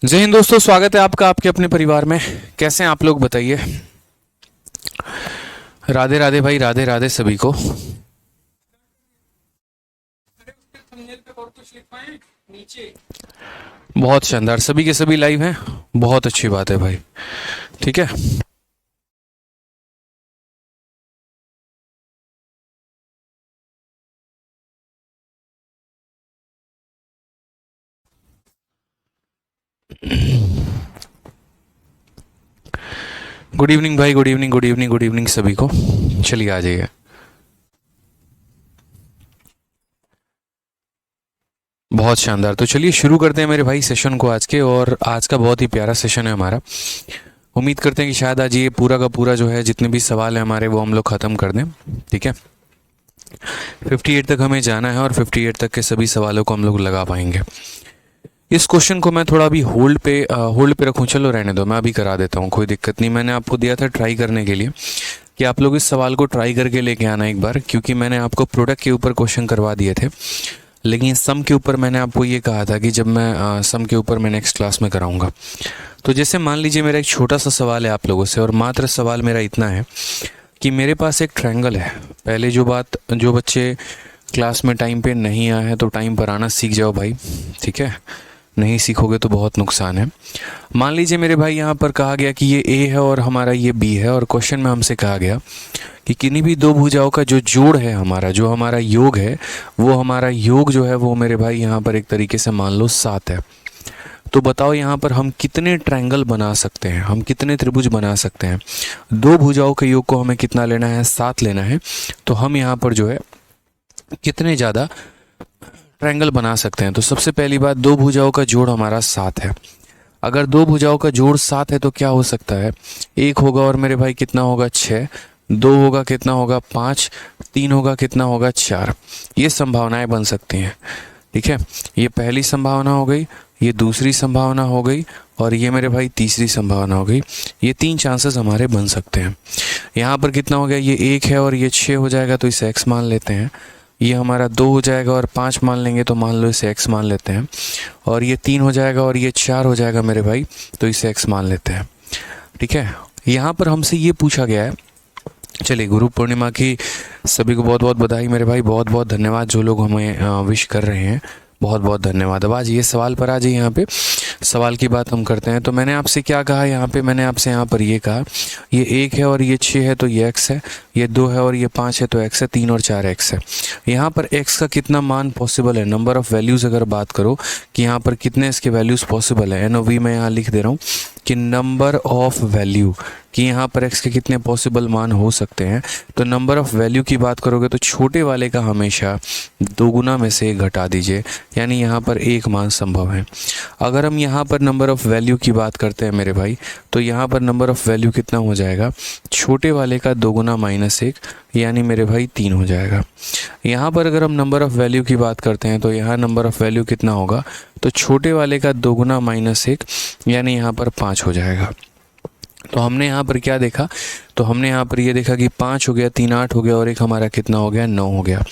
जय हिंद दोस्तों, स्वागत है आपका आपके अपने परिवार में। कैसे हैं आप लोग, बताइए। राधे राधे भाई, राधे राधे सभी को। बहुत शानदार, सभी के सभी लाइव हैं। बहुत अच्छी बात है भाई। ठीक है। गुड इवनिंग भाई, good evening, good evening, good evening सभी को। चलिए आ जाइए। बहुत शानदार, तो चलिए शुरू करते हैं मेरे भाई सेशन को आज के। और आज का बहुत ही प्यारा सेशन है हमारा। उम्मीद करते हैं कि शायद आज ये पूरा का पूरा जो है, जितने भी सवाल है हमारे, वो हम लोग ख़त्म कर दें। ठीक है। 58 तक हमें जाना है और 58 तक के सभी सवालों को हम लोग लगा पाएंगे। इस क्वेश्चन को मैं थोड़ा अभी होल्ड पे रखूं। चलो रहने दो, मैं अभी करा देता हूँ, कोई दिक्कत नहीं। मैंने आपको दिया था ट्राई करने के लिए कि आप लोग इस सवाल को ट्राई करके लेके आना एक बार, क्योंकि मैंने आपको प्रोडक्ट के ऊपर क्वेश्चन करवा दिए थे, लेकिन सम के ऊपर मैंने आपको ये कहा था कि जब मैं सम के ऊपर मैं नेक्स्ट क्लास में कराऊंगा। तो जैसे मान लीजिए मेरा एक छोटा सा सवाल है आप लोगों से, और मात्र सवाल मेरा इतना है कि मेरे पास एक ट्रायंगल है। पहले जो बच्चे क्लास में टाइम पे नहीं आए हैं तो टाइम पर आना सीख जाओ भाई। ठीक है, नहीं सीखोगे तो बहुत नुकसान है। मान लीजिए मेरे भाई यहाँ पर कहा गया कि ये ए है और हमारा ये बी है, और क्वेश्चन में हमसे कहा गया कि किन्हीं भी दो भुजाओं का जो जोड़ है हमारा, जो हमारा योग है, वो हमारा योग जो है वो मेरे भाई यहाँ पर एक तरीके से मान लो 7 है। तो बताओ यहाँ पर हम कितने ट्रायंगल बना सकते हैं, हम कितने त्रिभुज बना सकते हैं। दो भुजाओं के योग को हमें कितना लेना है, 7 लेना है। तो हम यहाँ पर जो है कितने ज़्यादा ट्रायंगल बना सकते हैं। तो सबसे पहली बात, दो भुजाओं का जोड़ हमारा 7 है। अगर दो भुजाओं का जोड़ 7 है तो क्या हो सकता है, एक होगा और मेरे भाई कितना होगा 6, दो होगा कितना होगा 5, तीन होगा कितना होगा 4। ये संभावनाएं बन सकती हैं। ठीक है, ये पहली संभावना हो गई, ये दूसरी संभावना हो गई, और ये मेरे भाई तीसरी संभावना हो गई। ये 3 चांसेस हमारे बन सकते हैं। यहाँ पर कितना हो गया, ये 1 है और ये 6 हो जाएगा तो इसे x मान लेते हैं। ये हमारा 2 हो जाएगा और 5 मान लेंगे तो मान लो इसे x मान लेते हैं। और ये 3 हो जाएगा और ये 4 हो जाएगा मेरे भाई, तो इसे x मान लेते हैं। ठीक है, यहाँ पर हमसे ये पूछा गया है। चलिए, गुरु पूर्णिमा की सभी को बहुत बहुत बधाई मेरे भाई, बहुत बहुत धन्यवाद जो लोग हमें विश कर रहे हैं, बहुत बहुत धन्यवाद। अब आज ये सवाल पर आ जाइए, यहाँ पे सवाल की बात हम करते हैं। तो मैंने आपसे क्या कहा यहाँ पे, मैंने आपसे यहाँ पर ये कहा, ये 1 है और ये 6 है तो ये x है, ये 2 है और ये 5 है तो x है, 3 और 4 x है। यहाँ पर x का कितना मान पॉसिबल है, नंबर ऑफ़ वैल्यूज़ अगर बात करो कि यहाँ पर कितने इसके वैल्यूज़ पॉसिबल है, NOV मैं यहाँ लिख दे रहा हूँ कि नंबर ऑफ़ वैल्यू, कि यहाँ पर x के कितने पॉसिबल मान हो सकते हैं। तो नंबर ऑफ़ वैल्यू की बात करोगे तो छोटे वाले का हमेशा दोगुना में से घटा दीजिए, यानी यहाँ पर एक मान संभव है। अगर हम यहाँ पर नंबर ऑफ़ वैल्यू की बात करते हैं मेरे भाई, तो यहाँ पर नंबर ऑफ़ वैल्यू कितना हो जाएगा, छोटे वाले का दोगुना -1, यानी मेरे भाई 3 हो जाएगा। यहाँ पर अगर हम नंबर ऑफ़ वैल्यू की बात करते हैं तो यहाँ नंबर ऑफ़ वैल्यू कितना होगा, तो छोटे वाले का दोगुना -1, यानी यहाँ पर 5 हो जाएगा। तो हमने यहाँ पर क्या देखा, तो हमने यहाँ पर ये देखा कि 5 हो गया, 3 8 हो गया, और एक हमारा कितना हो गया, 9 हो गया।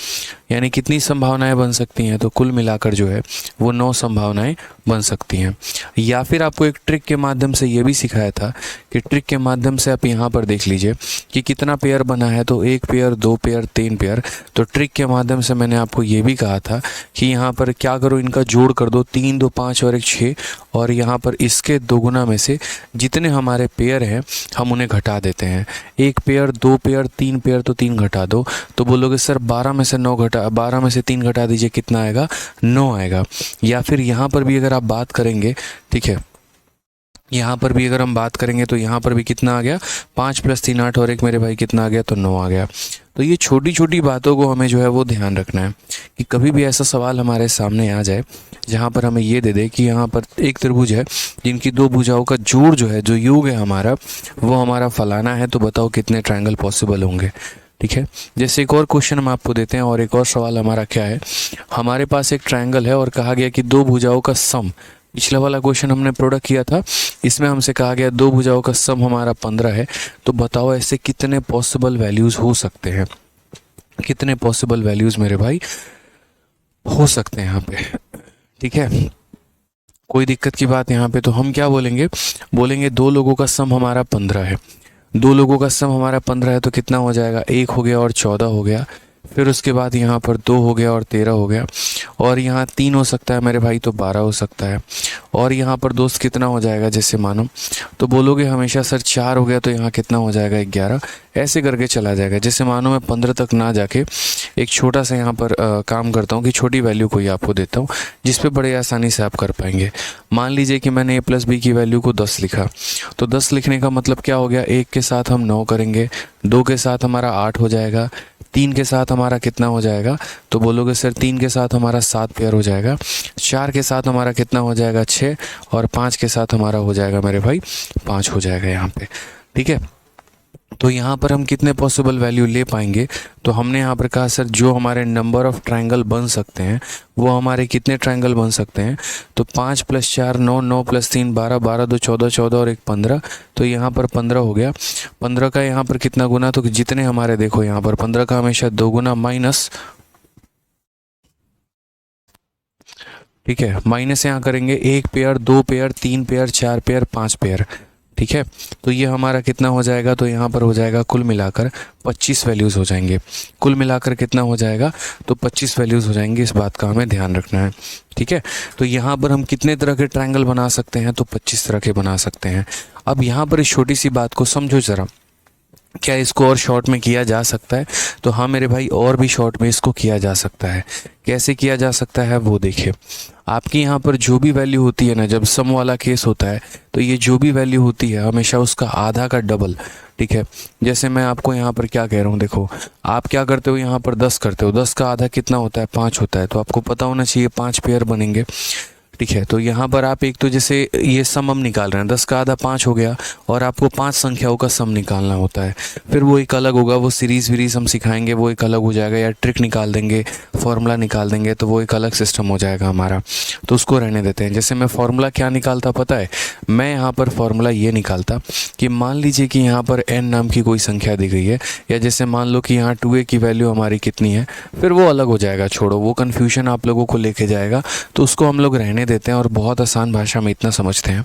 यानी कितनी संभावनाएं बन सकती हैं, तो कुल मिलाकर जो है वो 9 संभावनाएं बन सकती हैं। या फिर आपको एक ट्रिक के माध्यम से ये भी सिखाया था कि ट्रिक के माध्यम से आप यहाँ पर देख लीजिए कि कितना पेयर बना है, तो 1 पेयर, 2 पेयर, 3 पेयर। तो ट्रिक के माध्यम से मैंने आपको ये भी कहा था कि यहाँ पर क्या करो, इनका जोड़ कर दो, 3 2 5 और 1 6, और यहाँ पर इसके दोगुना में से जितने हमारे पेयर हैं हम उन्हें घटा देते हैं। 1 पेयर, 2 पेयर, 3 पेयर, तो 3 घटा दो। तो बोलोगे सर 12 में से 3 घटा दीजिए, कितना आएगा, 9 आएगा। या फिर यहाँ पर भी अगर आप बात करेंगे, ठीक है, यहाँ पर भी अगर हम बात करेंगे तो यहाँ पर भी कितना आ गया, 5 + 3 8 और 1 मेरे भाई कितना आ गया, तो 9 आ गया। तो ये छोटी छोटी बातों को हमें जो है वो ध्यान रखना है कि कभी भी ऐसा सवाल हमारे सामने आ जाए जहाँ पर हमें ये दे दे कि यहाँ पर एक त्रिभुज है जिनकी दो भुजाओं का जोड़ जो है, जो योग है हमारा, वो हमारा फलाना है, तो बताओ कितने ट्रायंगल पॉसिबल होंगे। ठीक है, जैसे एक और क्वेश्चन हम आपको देते हैं, और एक और सवाल हमारा क्या है, हमारे पास एक ट्रायंगल है और कहा गया कि दो भुजाओं का सम, पिछला वाला क्वेश्चन हमने प्रोडक्ट किया था, इसमें हमसे कहा गया दो भुजाओं का सम हमारा 15 है। तो बताओ ऐसे कितने पॉसिबल वैल्यूज़ हो सकते हैं, कितने पॉसिबल वैल्यूज़ मेरे भाई हो सकते हैं यहाँ पे। ठीक है, कोई दिक्कत की बात यहाँ पे, तो हम क्या बोलेंगे, बोलेंगे दो लोगों का सम हमारा 15 है। दो लोगों का सम हमारा 15 है तो कितना हो जाएगा, 1 हो गया और 14 हो गया। फिर उसके बाद यहाँ पर 2 हो गया और 13 हो गया। और यहाँ 3 हो सकता है मेरे भाई तो 12 हो सकता है। और यहाँ पर दोस्त कितना हो जाएगा, जैसे मानो तो बोलोगे हमेशा सर 4 हो गया तो यहाँ कितना हो जाएगा, 11। ऐसे करके चला जाएगा। जैसे मानो मैं 15 तक ना जाके एक छोटा सा यहाँ पर काम करता हूँ कि छोटी वैल्यू कोई आपको देता हूँ जिस पे बड़े आसानी से आप कर पाएंगे। मान लीजिए कि मैंने a+b की वैल्यू को 10 लिखा, तो 10 लिखने का मतलब क्या हो गया, 1 के साथ हम 9 करेंगे, 2 के साथ हमारा 8 हो जाएगा, 3 के साथ हमारा कितना हो जाएगा, तो बोलोगे सर 3 के साथ हमारा 7 पेयर हो जाएगा, 4 के साथ हमारा कितना हो जाएगा, 6, और 5 के साथ हमारा हो जाएगा मेरे भाई 5 हो जाएगा यहाँ पे। ठीक है, तो यहाँ पर हम कितने पॉसिबल वैल्यू ले पाएंगे, तो हमने यहाँ पर कहा सर जो हमारे नंबर ऑफ ट्रायंगल बन सकते हैं वो हमारे कितने ट्रायंगल बन सकते हैं, तो 5 + 4 9, 9 + 3 12, 12 2 14, 14 और 1 15, तो यहाँ पर 15 हो गया। 15 का यहाँ पर कितना गुना, तो जितने हमारे देखो यहाँ पर 15 का हमेशा 2 गुना माइनस, ठीक है, माइनस यहाँ करेंगे 1 pair, 2 pair, 3 pair, 4 pair, 5 pair. ठीक है, तो ये हमारा कितना हो जाएगा, तो यहाँ पर हो जाएगा कुल मिलाकर 25 वैल्यूज़ हो जाएंगे। कुल मिलाकर कितना हो जाएगा, तो 25 वैल्यूज़ हो जाएंगे। इस बात का हमें ध्यान रखना है। ठीक है, तो यहाँ पर हम कितने तरह के ट्रायंगल बना सकते हैं, तो 25 तरह के बना सकते हैं। अब यहाँ पर इस छोटी सी बात को समझो ज़रा, क्या इसको और शॉर्ट में किया जा सकता है, तो हाँ मेरे भाई और भी शॉर्ट में इसको किया जा सकता है। कैसे किया जा सकता है वो देखिए, आपकी यहाँ पर जो भी वैल्यू होती है ना, जब सम वाला केस होता है तो ये जो भी वैल्यू होती है हमेशा उसका आधा का डबल। ठीक है, जैसे मैं आपको यहाँ पर क्या कह रहा हूँ, देखो आप क्या करते हो, यहाँ पर 10 करते हो, 10 का आधा कितना होता है, 5 होता है, तो आपको पता होना चाहिए 5 पेयर बनेंगे। ठीक है, तो यहाँ पर आप एक तो जैसे ये सम हम निकाल रहे हैं, 10 का आधा 5 हो गया, और आपको 5 संख्याओं का सम निकालना होता है। फिर वो एक अलग होगा, वो सीरीज़ वीरीज़ हम सिखाएंगे, वो एक अलग हो जाएगा, या ट्रिक निकाल देंगे, फॉर्मूला निकाल देंगे, तो वो एक अलग सिस्टम हो जाएगा हमारा, तो उसको रहने देते हैं। जैसे मैं फॉर्मूला क्या निकालता पता है, मैं यहाँ पर फॉर्मूला ये निकालता कि मान लीजिए कि यहाँ पर n नाम की कोई संख्या दी गई है, या जैसे मान लो कि यहाँ 2a की वैल्यू हमारी कितनी है, फिर वो अलग हो जाएगा, छोड़ो वो कन्फ्यूजन आप लोगों को लेके जाएगा, तो उसको हम लोग रहने देते हैं। और बहुत आसान भाषा में इतना समझते हैं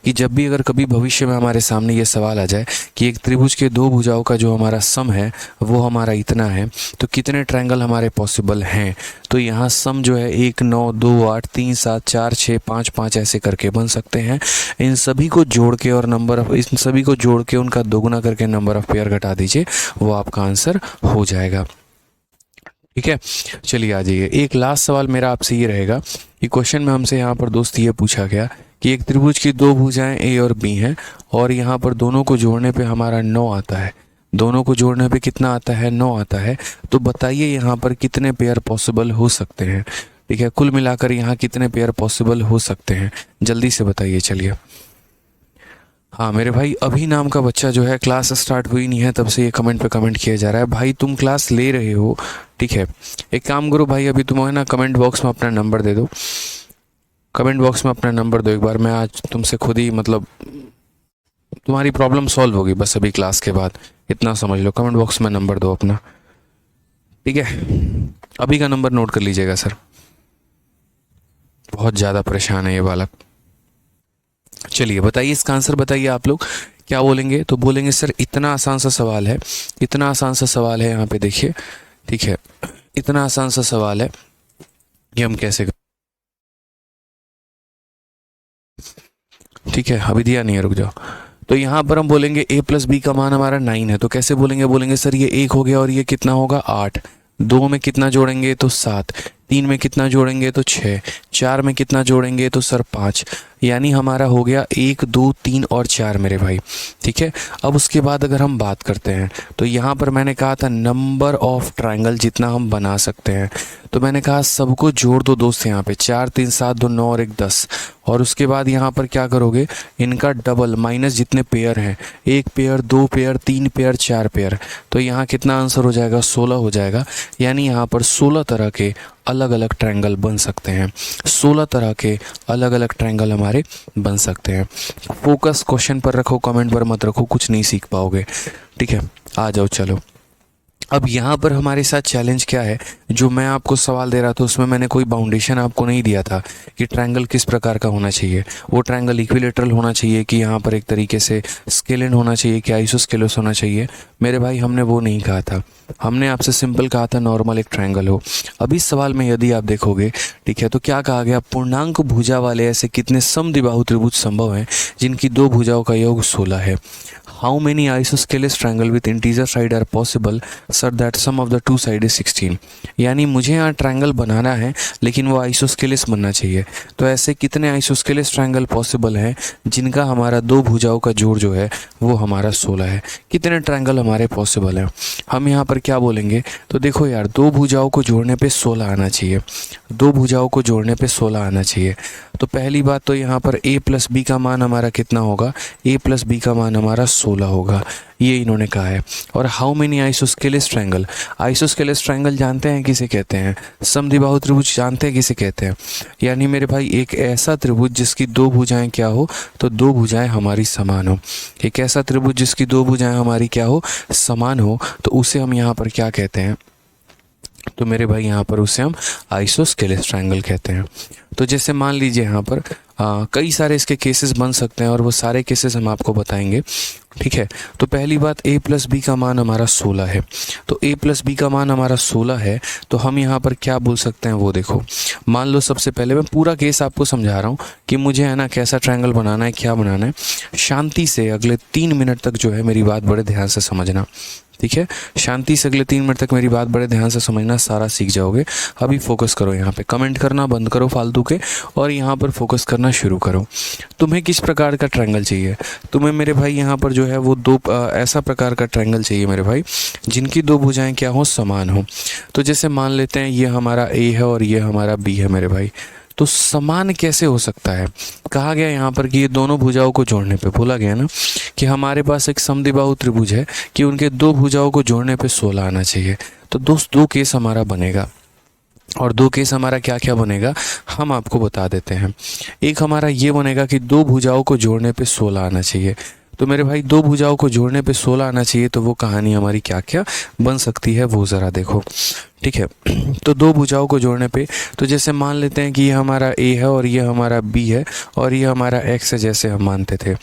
कि जब भी अगर कभी भविष्य में हमारे सामने ये सवाल आ जाए कि एक त्रिभुज के दो भुजाओं का जो हमारा सम है वो हमारा इतना है, तो कितने ट्रायंगल हमारे पॉसिबल हैं, तो यहाँ सम जो है 1 9 2 8 3 7 4 6 5 5 ऐसे करके बन सकते हैं। इन सभी को जोड़ के और इन सभी को जोड़ के उनका दोगुना करके नंबर ऑफ पेयर घटा दीजिए, वो आपका आंसर हो जाएगा। ठीक है, चलिए आ जाइए। एक लास्ट सवाल मेरा आपसे ये रहेगा कि क्वेश्चन में हमसे यहाँ पर दोस्त ये पूछा गया कि एक त्रिभुज की दो भुजाएं ए और बी हैं, और यहाँ पर दोनों को जोड़ने पे हमारा 9 आता है। दोनों को जोड़ने पे कितना आता है, 9 आता है। तो बताइए यहाँ पर कितने पेयर पॉसिबल हो सकते हैं। ठीक है, कुल मिलाकर यहाँ कितने पेयर पॉसिबल हो सकते हैं, जल्दी से बताइए। चलिए, हाँ मेरे भाई अभी नाम का बच्चा जो है, क्लास स्टार्ट हुई नहीं है तब से ये कमेंट पे कमेंट किया जा रहा है, भाई तुम क्लास ले रहे हो। ठीक है, एक काम करो भाई, अभी तुम है ना कमेंट बॉक्स में अपना नंबर दे दो, कमेंट बॉक्स में अपना नंबर दो एक बार। मैं आज तुमसे खुद ही मतलब तुम्हारी प्रॉब्लम सॉल्व होगी बस अभी क्लास के बाद, इतना समझ लो। कमेंट बॉक्स में नंबर दो अपना, ठीक है। अभी का नंबर नोट कर लीजिएगा सर, बहुत ज़्यादा परेशान है ये बालक। चलिए बताइए इसका आंसर, बताइए आप लोग क्या बोलेंगे। तो बोलेंगे सर इतना आसान सा सवाल है, इतना आसान सा सवाल है, यहाँ पे देखिए। ठीक है, इतना आसान सा सवाल है कि हम कैसे कर... ठीक है, अभी दिया नहीं है, रुक जाओ। तो यहाँ पर हम बोलेंगे a+b का मान हमारा 9 है, तो कैसे बोलेंगे, बोलेंगे सर ये 1 हो गया और ये कितना होगा 8, 2 में कितना जोड़ेंगे तो 7, 3 में कितना जोड़ेंगे तो 6, 4 में कितना जोड़ेंगे तो सर 5, यानी हमारा हो गया 1 2 3 और 4 मेरे भाई। ठीक है, अब उसके बाद अगर हम बात करते हैं तो यहाँ पर मैंने कहा था नंबर ऑफ ट्रायंगल जितना हम बना सकते हैं, तो मैंने कहा सबको जोड़ दो दोस्त, यहाँ पे 4 3 7 2 9 और 1 10, और उसके बाद यहाँ पर क्या करोगे, इनका डबल माइनस जितने पेयर हैं, 1 पेयर 2 पेयर 3 पेयर 4 पेयर, तो यहाँ कितना आंसर हो जाएगा 16 हो जाएगा। यानी यहाँ पर 16 तरह के अलग अलग ट्रायंगल बन सकते हैं, 16 तरह के अलग अलग ट्रायंगल हमारे बन सकते हैं। फोकस क्वेश्चन पर रखो, कमेंट पर मत रखो, कुछ नहीं सीख पाओगे। ठीक है, आ जाओ चलो। अब यहाँ पर हमारे साथ चैलेंज क्या है, जो मैं आपको सवाल दे रहा था उसमें मैंने कोई बाउंडेशन आपको नहीं दिया था कि ट्रायंगल किस प्रकार का होना चाहिए। वो ट्रायंगल इक्विलेटरल होना चाहिए कि यहाँ पर एक तरीके से स्केलेन होना चाहिए कि आइसोस्केलोस होना चाहिए। मेरे भाई हमने वो नहीं कहा था, हमने आपसे सिंपल कहा था नॉर्मल एक ट्रायंगल हो। अब इस सवाल में यदि आप देखोगे, ठीक है, तो क्या कहा गया, पूर्णांक भुजा वाले ऐसे कितने समद्विबाहु त्रिभुज संभव हैं जिनकी दो भुजाओं का योग 16 है। How many isosceles triangle with integer side are possible sir that sum of the two side is 16। यानी मुझे यहाँ ट्रायंगल बनाना है लेकिन वो आइसोस्केलेस बनना चाहिए। तो ऐसे कितने आइसोस्केलेस ट्रायंगल पॉसिबल हैं जिनका हमारा दो भुजाओं का जोड़ जो है वो हमारा 16 है। कितने ट्रायंगल हमारे पॉसिबल हैं, हम यहाँ पर क्या बोलेंगे, तो देखो यार, दो भुजाओं को जोड़ने पे 16 आना चाहिए, दो भुजाओं को जोड़ने पे 16 आना चाहिए। तो पहली बात तो यहाँ पर a प्लस बी का मान हमारा कितना होगा, a प्लस बी का मान हमारा 16 होगा, ये इन्होंने कहा है। और how many isosceles triangle, isosceles triangle जानते हैं किसे कहते हैं, समद्विबाहु त्रिभुज जानते हैं किसे कहते हैं। यानी मेरे भाई एक ऐसा त्रिभुज जिसकी दो भुजाएं क्या हो, तो दो भुजाएं हमारी समान हो। एक ऐसा त्रिभुज जिसकी दो भुजाएं हमारी क्या हो, समान हो, तो उसे हम यहाँ पर क्या कहते हैं, तो मेरे भाई यहाँ पर उसे हम आइसोस्केलेस ट्रायंगल कहते हैं। तो जैसे मान लीजिए यहाँ पर कई सारे इसके केसेस बन सकते हैं और वो सारे केसेस हम आपको बताएंगे, ठीक है। तो पहली बात, a प्लस बी का मान हमारा 16 है, तो a प्लस बी का मान हमारा 16 है, तो हम यहाँ पर क्या बोल सकते हैं वो देखो। मान लो सबसे पहले मैं पूरा केस आपको समझा रहा हूँ कि मुझे है ना कैसा ट्रायंगल बनाना है, क्या बनाना है। शांति से अगले 3 मिनट तक जो है मेरी बात बड़े ध्यान से समझना, ठीक है। शांति से अगले 3 मिनट तक मेरी बात बड़े ध्यान से समझना, सारा सीख जाओगे। अभी फोकस करो, यहाँ पे कमेंट करना बंद करो फालतू के, और यहाँ पर फोकस करना शुरू करो। तुम्हें किस प्रकार का ट्रायंगल चाहिए, तुम्हें मेरे भाई यहाँ पर जो है वो दो ऐसा प्रकार का ट्रायंगल चाहिए मेरे भाई जिनकी दो भुजाएं क्या हो, समान हो। तो जैसे मान लेते हैं ये हमारा a है और ये हमारा b है मेरे भाई। तो समान कैसे हो सकता है, कहा गया यहाँ पर कि ये दोनों भुजाओं को जोड़ने पे, बोला गया ना कि हमारे पास एक समद्विबाहु त्रिभुज है कि उनके दो भुजाओं को जोड़ने पे 16 आना चाहिए। तो दोस्त दो केस हमारा बनेगा, और दो केस हमारा क्या क्या बनेगा हम आपको बता देते हैं। एक हमारा ये बनेगा कि दो भुजाओं को जोड़ने पे 16 आना चाहिए। तो मेरे भाई दो भुजाओं को जोड़ने पे 16 आना चाहिए, तो वो कहानी हमारी क्या क्या बन सकती है वो ज़रा देखो, ठीक है। तो दो भुजाओं को जोड़ने पे, तो जैसे मान लेते हैं कि ये हमारा a है और ये हमारा b है और ये हमारा x है, जैसे हम मानते थे।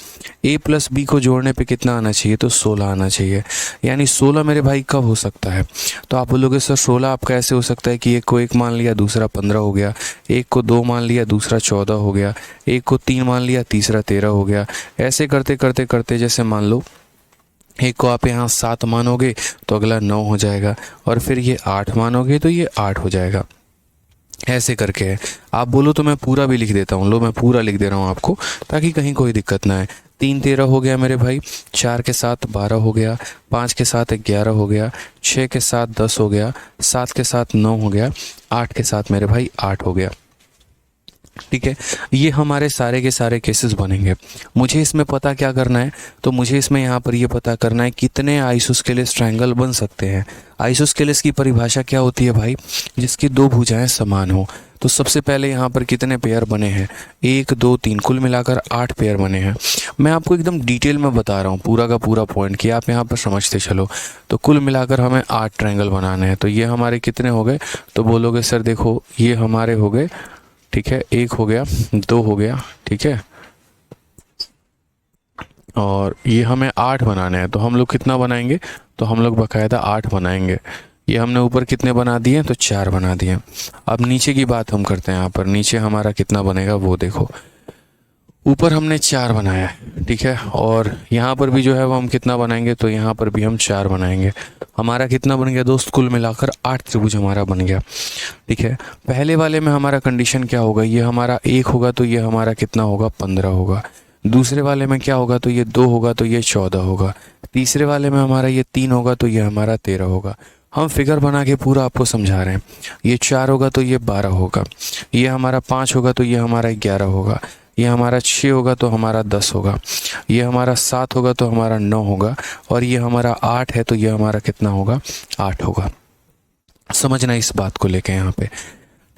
a प्लस बी को जोड़ने पे कितना आना चाहिए, तो 16 आना चाहिए। यानी 16 मेरे भाई कब हो सकता है, तो आप बोलोगे सर 16 आपका ऐसे हो सकता है कि एक को 1 मान लिया दूसरा 15 हो गया, एक को 2 मान लिया दूसरा 14 हो गया, एक को 3 मान लिया तीसरा 13 हो गया। ऐसे करते करते करते जैसे मान लो एक को आप यहाँ 7 मानोगे तो अगला 9 हो जाएगा, और फिर ये 8 मानोगे तो ये 8 हो जाएगा। ऐसे करके है। आप बोलो तो मैं पूरा भी लिख देता हूँ, लो मैं पूरा लिख दे रहा हूँ आपको ताकि कहीं कोई दिक्कत ना है। 3 13 हो गया मेरे भाई, 4 के साथ 12 हो गया, 5 के साथ 11 हो गया, 6 के साथ 10 हो गया, 7 के साथ 9 हो गया, 8 के साथ मेरे भाई 8 हो गया, ठीक है। ये हमारे सारे के सारे केसेस बनेंगे। मुझे इसमें पता क्या करना है, तो मुझे इसमें यहाँ पर ये पता करना है कितने आइसोस्केलेस ट्रायंगल बन सकते हैं। आइसोस्केलेस की परिभाषा क्या होती है भाई, जिसकी दो भुजाएं समान हो। तो सबसे पहले यहाँ पर कितने पेयर बने हैं, 1 2 3, कुल मिलाकर 8 पेयर बने हैं। मैं आपको एकदम डिटेल में बता रहा हूँ पूरा का पूरा पॉइंट कि आप यहाँ पर समझते चलो। तो कुल मिलाकर हमें 8 ट्रायंगल बनाने हैं। तो ये हमारे कितने हो गए, तो बोलोगे सर देखो ये हमारे हो गए, ठीक है, 1 हो गया, 2 हो गया, ठीक है, और ये हमें 8 बनाने हैं। तो हम लोग कितना बनाएंगे, तो हम लोग बाकायदा 8 बनाएंगे। ये हमने ऊपर कितने बना दिए, तो 4 बना दिए। अब नीचे की बात हम करते हैं। यहाँ पर नीचे हमारा कितना बनेगा वो देखो। ऊपर हमने 4 बनाया है, ठीक है, और यहाँ पर भी जो है वो हम कितना बनाएंगे, तो यहाँ पर भी हम 4 बनाएंगे। हमारा कितना बन गया दोस्त, कुल मिलाकर 8 त्रिभुज हमारा बन गया, ठीक है। पहले वाले में हमारा कंडीशन क्या होगा, ये हमारा 1 होगा तो ये हमारा कितना होगा, 15 होगा। दूसरे वाले में क्या होगा, तो ये 2 होगा तो ये 14 होगा। तीसरे वाले में हमारा ये 3 होगा तो ये हमारा 13 होगा। हम फिगर बना के पूरा आपको समझा रहे हैं। ये 4 होगा तो ये 12 होगा, ये हमारा 5 होगा तो ये हमारा 11 होगा, ये हमारा 6 होगा तो हमारा 10 होगा, ये हमारा 7 होगा तो हमारा 9 होगा, और ये हमारा 8 है तो ये हमारा कितना होगा, 8 होगा। समझना इस बात को लेके यहाँ पे,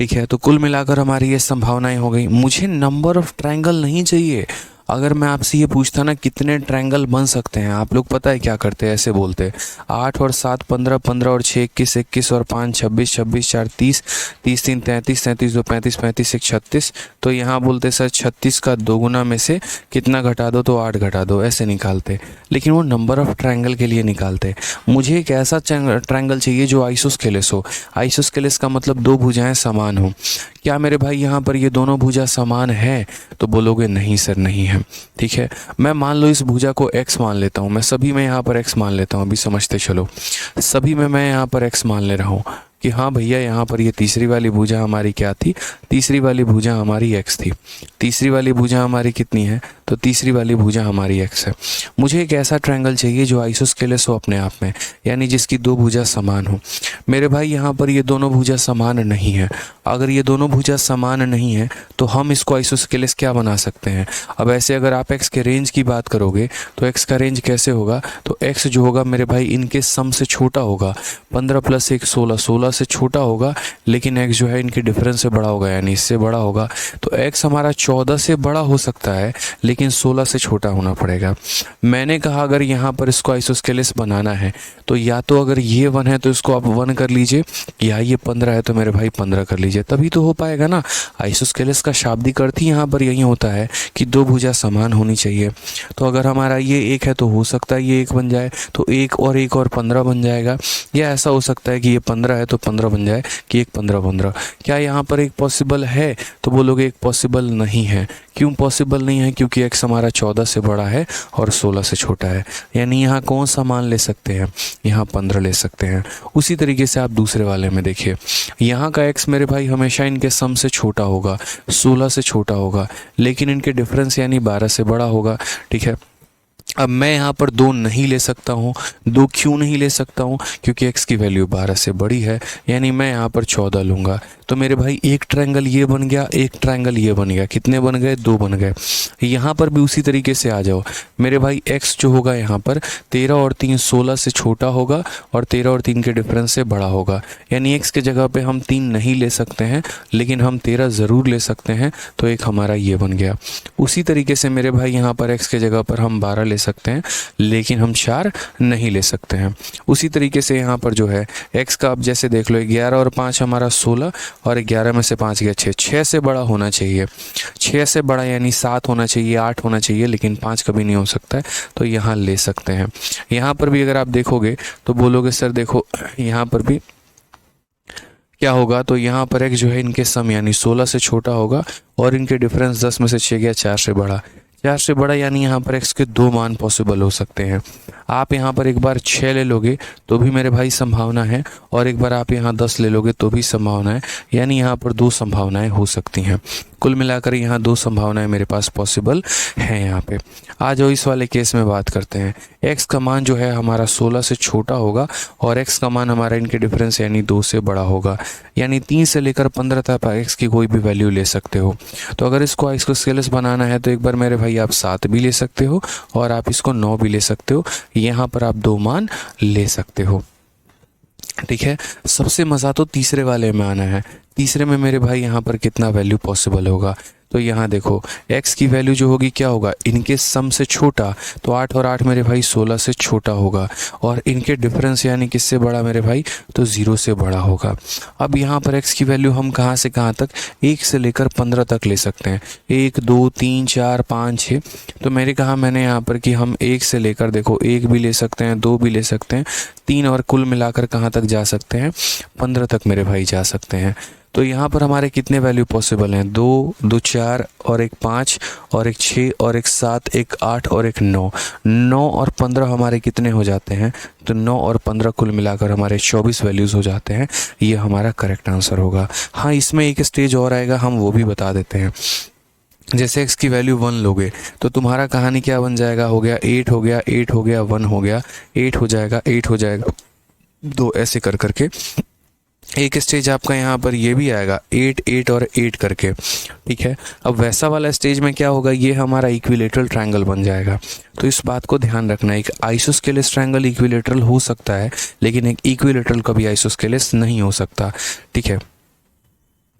ठीक है। तो कुल मिलाकर हमारी ये संभावनाएं हो गई। मुझे नंबर ऑफ ट्रायंगल नहीं चाहिए, अगर मैं आपसे ये पूछता ना कितने ट्रायंगल बन सकते हैं, आप लोग पता है क्या करते हैं, ऐसे बोलते 8 और 7 15, 15 और 6 21, 21 और 5 26, 26 4 30, 30 3 33, 33 2 35, 35 1 36। तो यहाँ बोलते सर 36 का दोगुना में से कितना घटा दो, तो 8 घटा दो, ऐसे निकालते। लेकिन वो नंबर ऑफ ट्रायंगल के लिए निकालते। मुझे एक ऐसा ट्रायंगल चाहिए जो आइसोस्केलेस हो। आइसोस्केलेस का मतलब दो भुजाएं समान हो। क्या मेरे भाई यहाँ पर ये दोनों भुजा समान है? तो बोलोगे नहीं सर नहीं है। ठीक है, मैं मान लो इस भुजा को x मान लेता हूँ, मैं सभी में यहाँ पर x मान लेता हूँ। अभी समझते चलो, सभी में मैं यहाँ पर x मान ले रहा हूँ कि हाँ भैया यहाँ पर ये तीसरी वाली भुजा हमारी क्या थी, तीसरी वाली भुजा हमारी x थी। तीसरी वाली भुजा हमारी कितनी है? तो तीसरी वाली भुजा हमारी x है। मुझे एक ऐसा ट्रायंगल चाहिए जो आइसोस्केलेस हो अपने आप में, यानी जिसकी दो भुजा समान हो। मेरे भाई यहाँ पर ये दोनों भुजा समान नहीं है। अगर ये दोनों भुजा समान नहीं है तो हम इसको आइसोस्केलेस क्या बना सकते हैं? अब ऐसे अगर आप x के रेंज की बात करोगे तो x का रेंज कैसे होगा? तो x जो होगा मेरे भाई इनके सम से छोटा होगा। 15 + 1 16, 16 से छोटा होगा, लेकिन x जो है इनके डिफरेंस से बड़ा होगा, यानी इससे बड़ा होगा। तो x हमारा 14 से बड़ा हो सकता है, लेकिन 16 से छोटा होना पड़ेगा। मैंने कहा अगर यहाँ पर इसको आइसोस्केलेस बनाना है तो या तो अगर ये 1 है तो इसको आप 1 कर लीजिए, या ये 15 है तो मेरे भाई 15 कर लीजिए, तभी तो हो पाएगा ना। आइसोस्केलेस का शाब्दिक अर्थ ही यहाँ पर यही होता है कि दो भुजा समान होनी चाहिए। तो अगर हमारा ये 1 है तो हो सकता है ये 1 बन जाए, तो 1 और 1 और 15 बन जाएगा। या ऐसा हो सकता है कि ये 15 है तो 15 बन जाए कि 1 15 15। क्या यहाँ पर एक पॉसिबल है? तो बोलोगे एक पॉसिबल नहीं है। क्यों पॉसिबल नहीं है? क्योंकि x हमारा 14 से बड़ा है और 16 से छोटा है। यानी यहाँ कौन सा मान ले सकते हैं? यहाँ 15 ले सकते हैं। उसी तरीके से आप दूसरे वाले में देखिए, यहाँ का x मेरे भाई हमेशा इनके सम से छोटा होगा, 16 से छोटा होगा, लेकिन इनके डिफरेंस यानी 12 से बड़ा होगा। ठीक है, अब मैं यहाँ पर 2 नहीं ले सकता हूँ। 2 क्यों नहीं ले सकता हूँ? क्योंकि x की वैल्यू 12 से बड़ी है, यानी मैं यहाँ पर 14 लूँगा। तो मेरे भाई एक ट्रायंगल ये बन गया, एक ट्रायंगल ये बन गया। कितने बन गए? 2 बन गए। यहाँ पर भी उसी तरीके से आ जाओ मेरे भाई। x जो होगा यहाँ पर 13 और 3 16 से छोटा होगा और 13 और 3 के डिफरेंस से बड़ा होगा, यानी x के जगह पे हम 3 नहीं ले सकते हैं, लेकिन हम 13 ज़रूर ले सकते हैं। तो एक हमारा ये बन गया। उसी तरीके से मेरे भाई यहाँ पर x के जगह पर हम 12 ले सकते हैं, लेकिन हम 4 नहीं ले सकते हैं। उसी तरीके से यहाँ पर जो है x का, अब जैसे देख लो 11 और 5 हमारा 16, और 11 में से 5 गया 6। 6 से बड़ा होना चाहिए, 6 से बड़ा यानी 7 होना चाहिए, 8 होना चाहिए, लेकिन 5 कभी नहीं हो सकता है। तो यहाँ ले सकते हैं। यहाँ पर भी अगर आप देखोगे तो बोलोगे सर देखो यहाँ पर भी क्या होगा, तो यहाँ पर x जो है इनके सम यानी 16 से छोटा होगा, और इनके डिफरेंस 10 में से 6 गया 4 से बड़ा। 4 से बड़ा यानी यहाँ पर x के 2 मान पॉसिबल हो सकते हैं। आप यहाँ पर एक बार 6 ले लोगे तो भी मेरे भाई संभावना है, और एक बार आप यहाँ 10 ले लोगे तो भी संभावना है, यानी यहाँ पर 2 संभावनाएं हो सकती हैं। कुल मिलाकर यहाँ 2 संभावनाएं मेरे पास पॉसिबल हैं। यहाँ पे आ जाओ, इस वाले केस में बात करते हैं। x का मान जो है हमारा 16 से छोटा होगा, और x का मान हमारा इनके डिफरेंस यानी 2 से बड़ा होगा, यानी 3 से लेकर 15 तक x की कोई भी वैल्यू ले सकते हो। तो अगर इसको आइसोस्केलेस बनाना है तो एक बार मेरे भाई आप 7 भी ले सकते हो, और आप इसको 9 भी ले सकते हो। यहाँ पर आप 2 मान ले सकते हो। ठीक है, सबसे मज़ा तो तीसरे वाले में आना है। तीसरे में मेरे भाई यहाँ पर कितना वैल्यू पॉसिबल होगा? तो यहाँ देखो x की वैल्यू जो होगी क्या होगा? इनके सम से छोटा, तो 8 और 8 मेरे भाई 16 से छोटा होगा, और इनके डिफरेंस यानी किससे बड़ा मेरे भाई? तो 0 से बड़ा होगा। अब यहाँ पर x की वैल्यू हम कहाँ से कहाँ तक? 1 से लेकर 15 तक ले सकते हैं। 1 2 3 4 5 6। तो मैंने यहाँ पर कि हम 1 से लेकर देखो 1 भी ले सकते हैं, 2 भी ले सकते हैं, 3, और कुल मिलाकर कहाँ तक जा सकते हैं? 15 तक मेरे भाई जा सकते हैं। तो यहाँ पर हमारे कितने वैल्यू पॉसिबल हैं? 2 2 4 और एक 5 और एक 6 और एक 7, एक 8 और एक 9। 9 और 15 हमारे कितने हो जाते हैं? तो 9 और 15 कुल मिलाकर हमारे 24 वैल्यूज़ हो जाते हैं। ये हमारा करेक्ट आंसर होगा। हाँ, इसमें एक स्टेज और आएगा, हम वो भी बता देते हैं। जैसे x की वैल्यू 1 लोगे तो तुम्हारा कहानी क्या बन जाएगा? हो गया 8 हो गया, 8 हो गया, 1 हो गया, 8 हो जाएगा, 8 हो जाएगा, 2, ऐसे कर करके एक स्टेज आपका यहाँ पर ये भी आएगा 8 8 और 8 करके। ठीक है, अब वैसा वाला स्टेज में क्या होगा? ये हमारा इक्विलेटरल ट्रायंगल बन जाएगा। तो इस बात को ध्यान रखना, एक आइसोस्केलेस ट्रायंगल इक्विलेटरल हो सकता है, लेकिन एक इक्विलेटरल कभी आइसोस्केलेस नहीं हो सकता। ठीक है,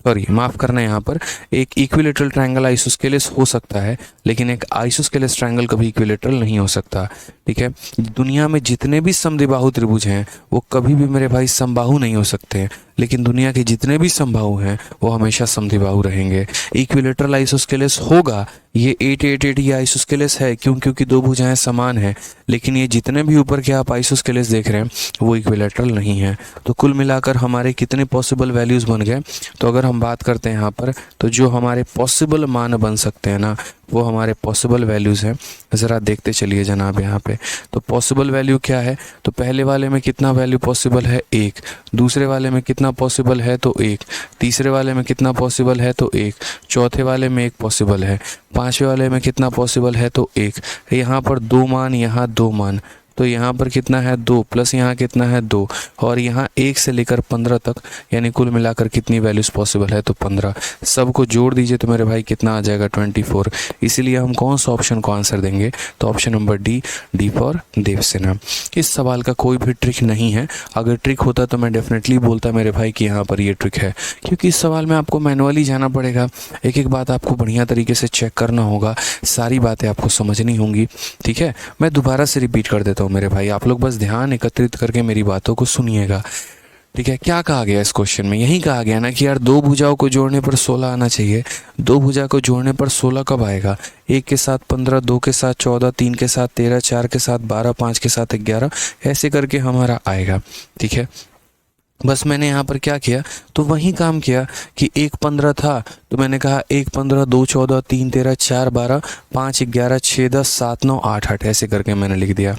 सॉरी माफ़ करना, यहाँ पर एक इक्विलेटरल ट्रायंगल आइसोस्केलेस हो सकता है, लेकिन एक आइसोस्केलेस ट्रायंगल कभी इक्विलेटरल नहीं हो सकता। ठीक है, दुनिया में जितने भी समद्विबाहु त्रिभुज हैं वो कभी भी मेरे भाई समबाहु नहीं हो सकते हैं, लेकिन दुनिया के जितने भी समबाहु हैं वो हमेशा समद्विबाहु रहेंगे। इक्विलेटरल आइसोस्केलेस होगा, ये 888 ये आइसोस्केलेस है क्यों? क्योंकि दो भुजाएं समान हैं, लेकिन ये जितने भी ऊपर के आप आइसोस्केलेस देख रहे हैं वो इक्विलेटरल नहीं है। तो कुल मिलाकर हमारे कितने पॉसिबल वैल्यूज बन गए? तो अगर हम बात करते हैं यहाँ पर, तो जो हमारे पॉसिबल मान बन सकते हैं ना, वो हमारे पॉसिबल वैल्यूज़ हैं। ज़रा देखते चलिए जनाब यहाँ पे। तो पॉसिबल वैल्यू क्या है? तो पहले वाले में कितना वैल्यू पॉसिबल है? 1। दूसरे वाले में कितना पॉसिबल है? तो 1। तीसरे वाले में कितना पॉसिबल है? तो 1। चौथे वाले में 1 पॉसिबल है। पांचवे वाले में कितना पॉसिबल है? तो 1। यहाँ पर 2 मान, यहाँ 2 मान, तो यहाँ पर कितना है? 2 प्लस यहाँ कितना है? 2, और यहाँ 1 से लेकर 15 तक, यानी कुल मिलाकर कितनी वैल्यूज पॉसिबल है? तो 15। सबको जोड़ दीजिए तो मेरे भाई कितना आ जाएगा? 24। इसीलिए हम कौन सा ऑप्शन को आंसर देंगे? तो option number D, D for Devasena. इस सवाल का कोई भी ट्रिक नहीं है। अगर ट्रिक होता तो मैं डेफिनेटली बोलता मेरे भाई कि यहाँ पर ये ट्रिक है, क्योंकि इस सवाल में आपको मैनुअली जाना पड़ेगा, एक एक बात आपको बढ़िया तरीके से चेक करना होगा, सारी बातें आपको समझनी होंगी। ठीक है, मैं दोबारा से रिपीट कर देता हूँ मेरे भाई, आप लोग बस ध्यान एकत्रित करके मेरी बातों को सुनिएगा। ठीक है, क्या कहा गया इस क्वेश्चन में? यही कहा गया ना कि यार दो भुजाओं को जोड़ने पर 16 आना चाहिए। दो भुजा को जोड़ने पर 16 कब आएगा? 1 के साथ 15, 2 के साथ 14, 3 के साथ 13, 4 के साथ 12, 5 के साथ 11, ऐसे करके हमारा आएगा। ठीक है, बस मैंने यहाँ पर क्या किया, तो वही काम किया कि 1 15 था तो मैंने कहा 1 15, 2 14, 3 13, 4 12, 5 11, 6 10, 7 9, 8 8, ऐसे करके मैंने लिख दिया।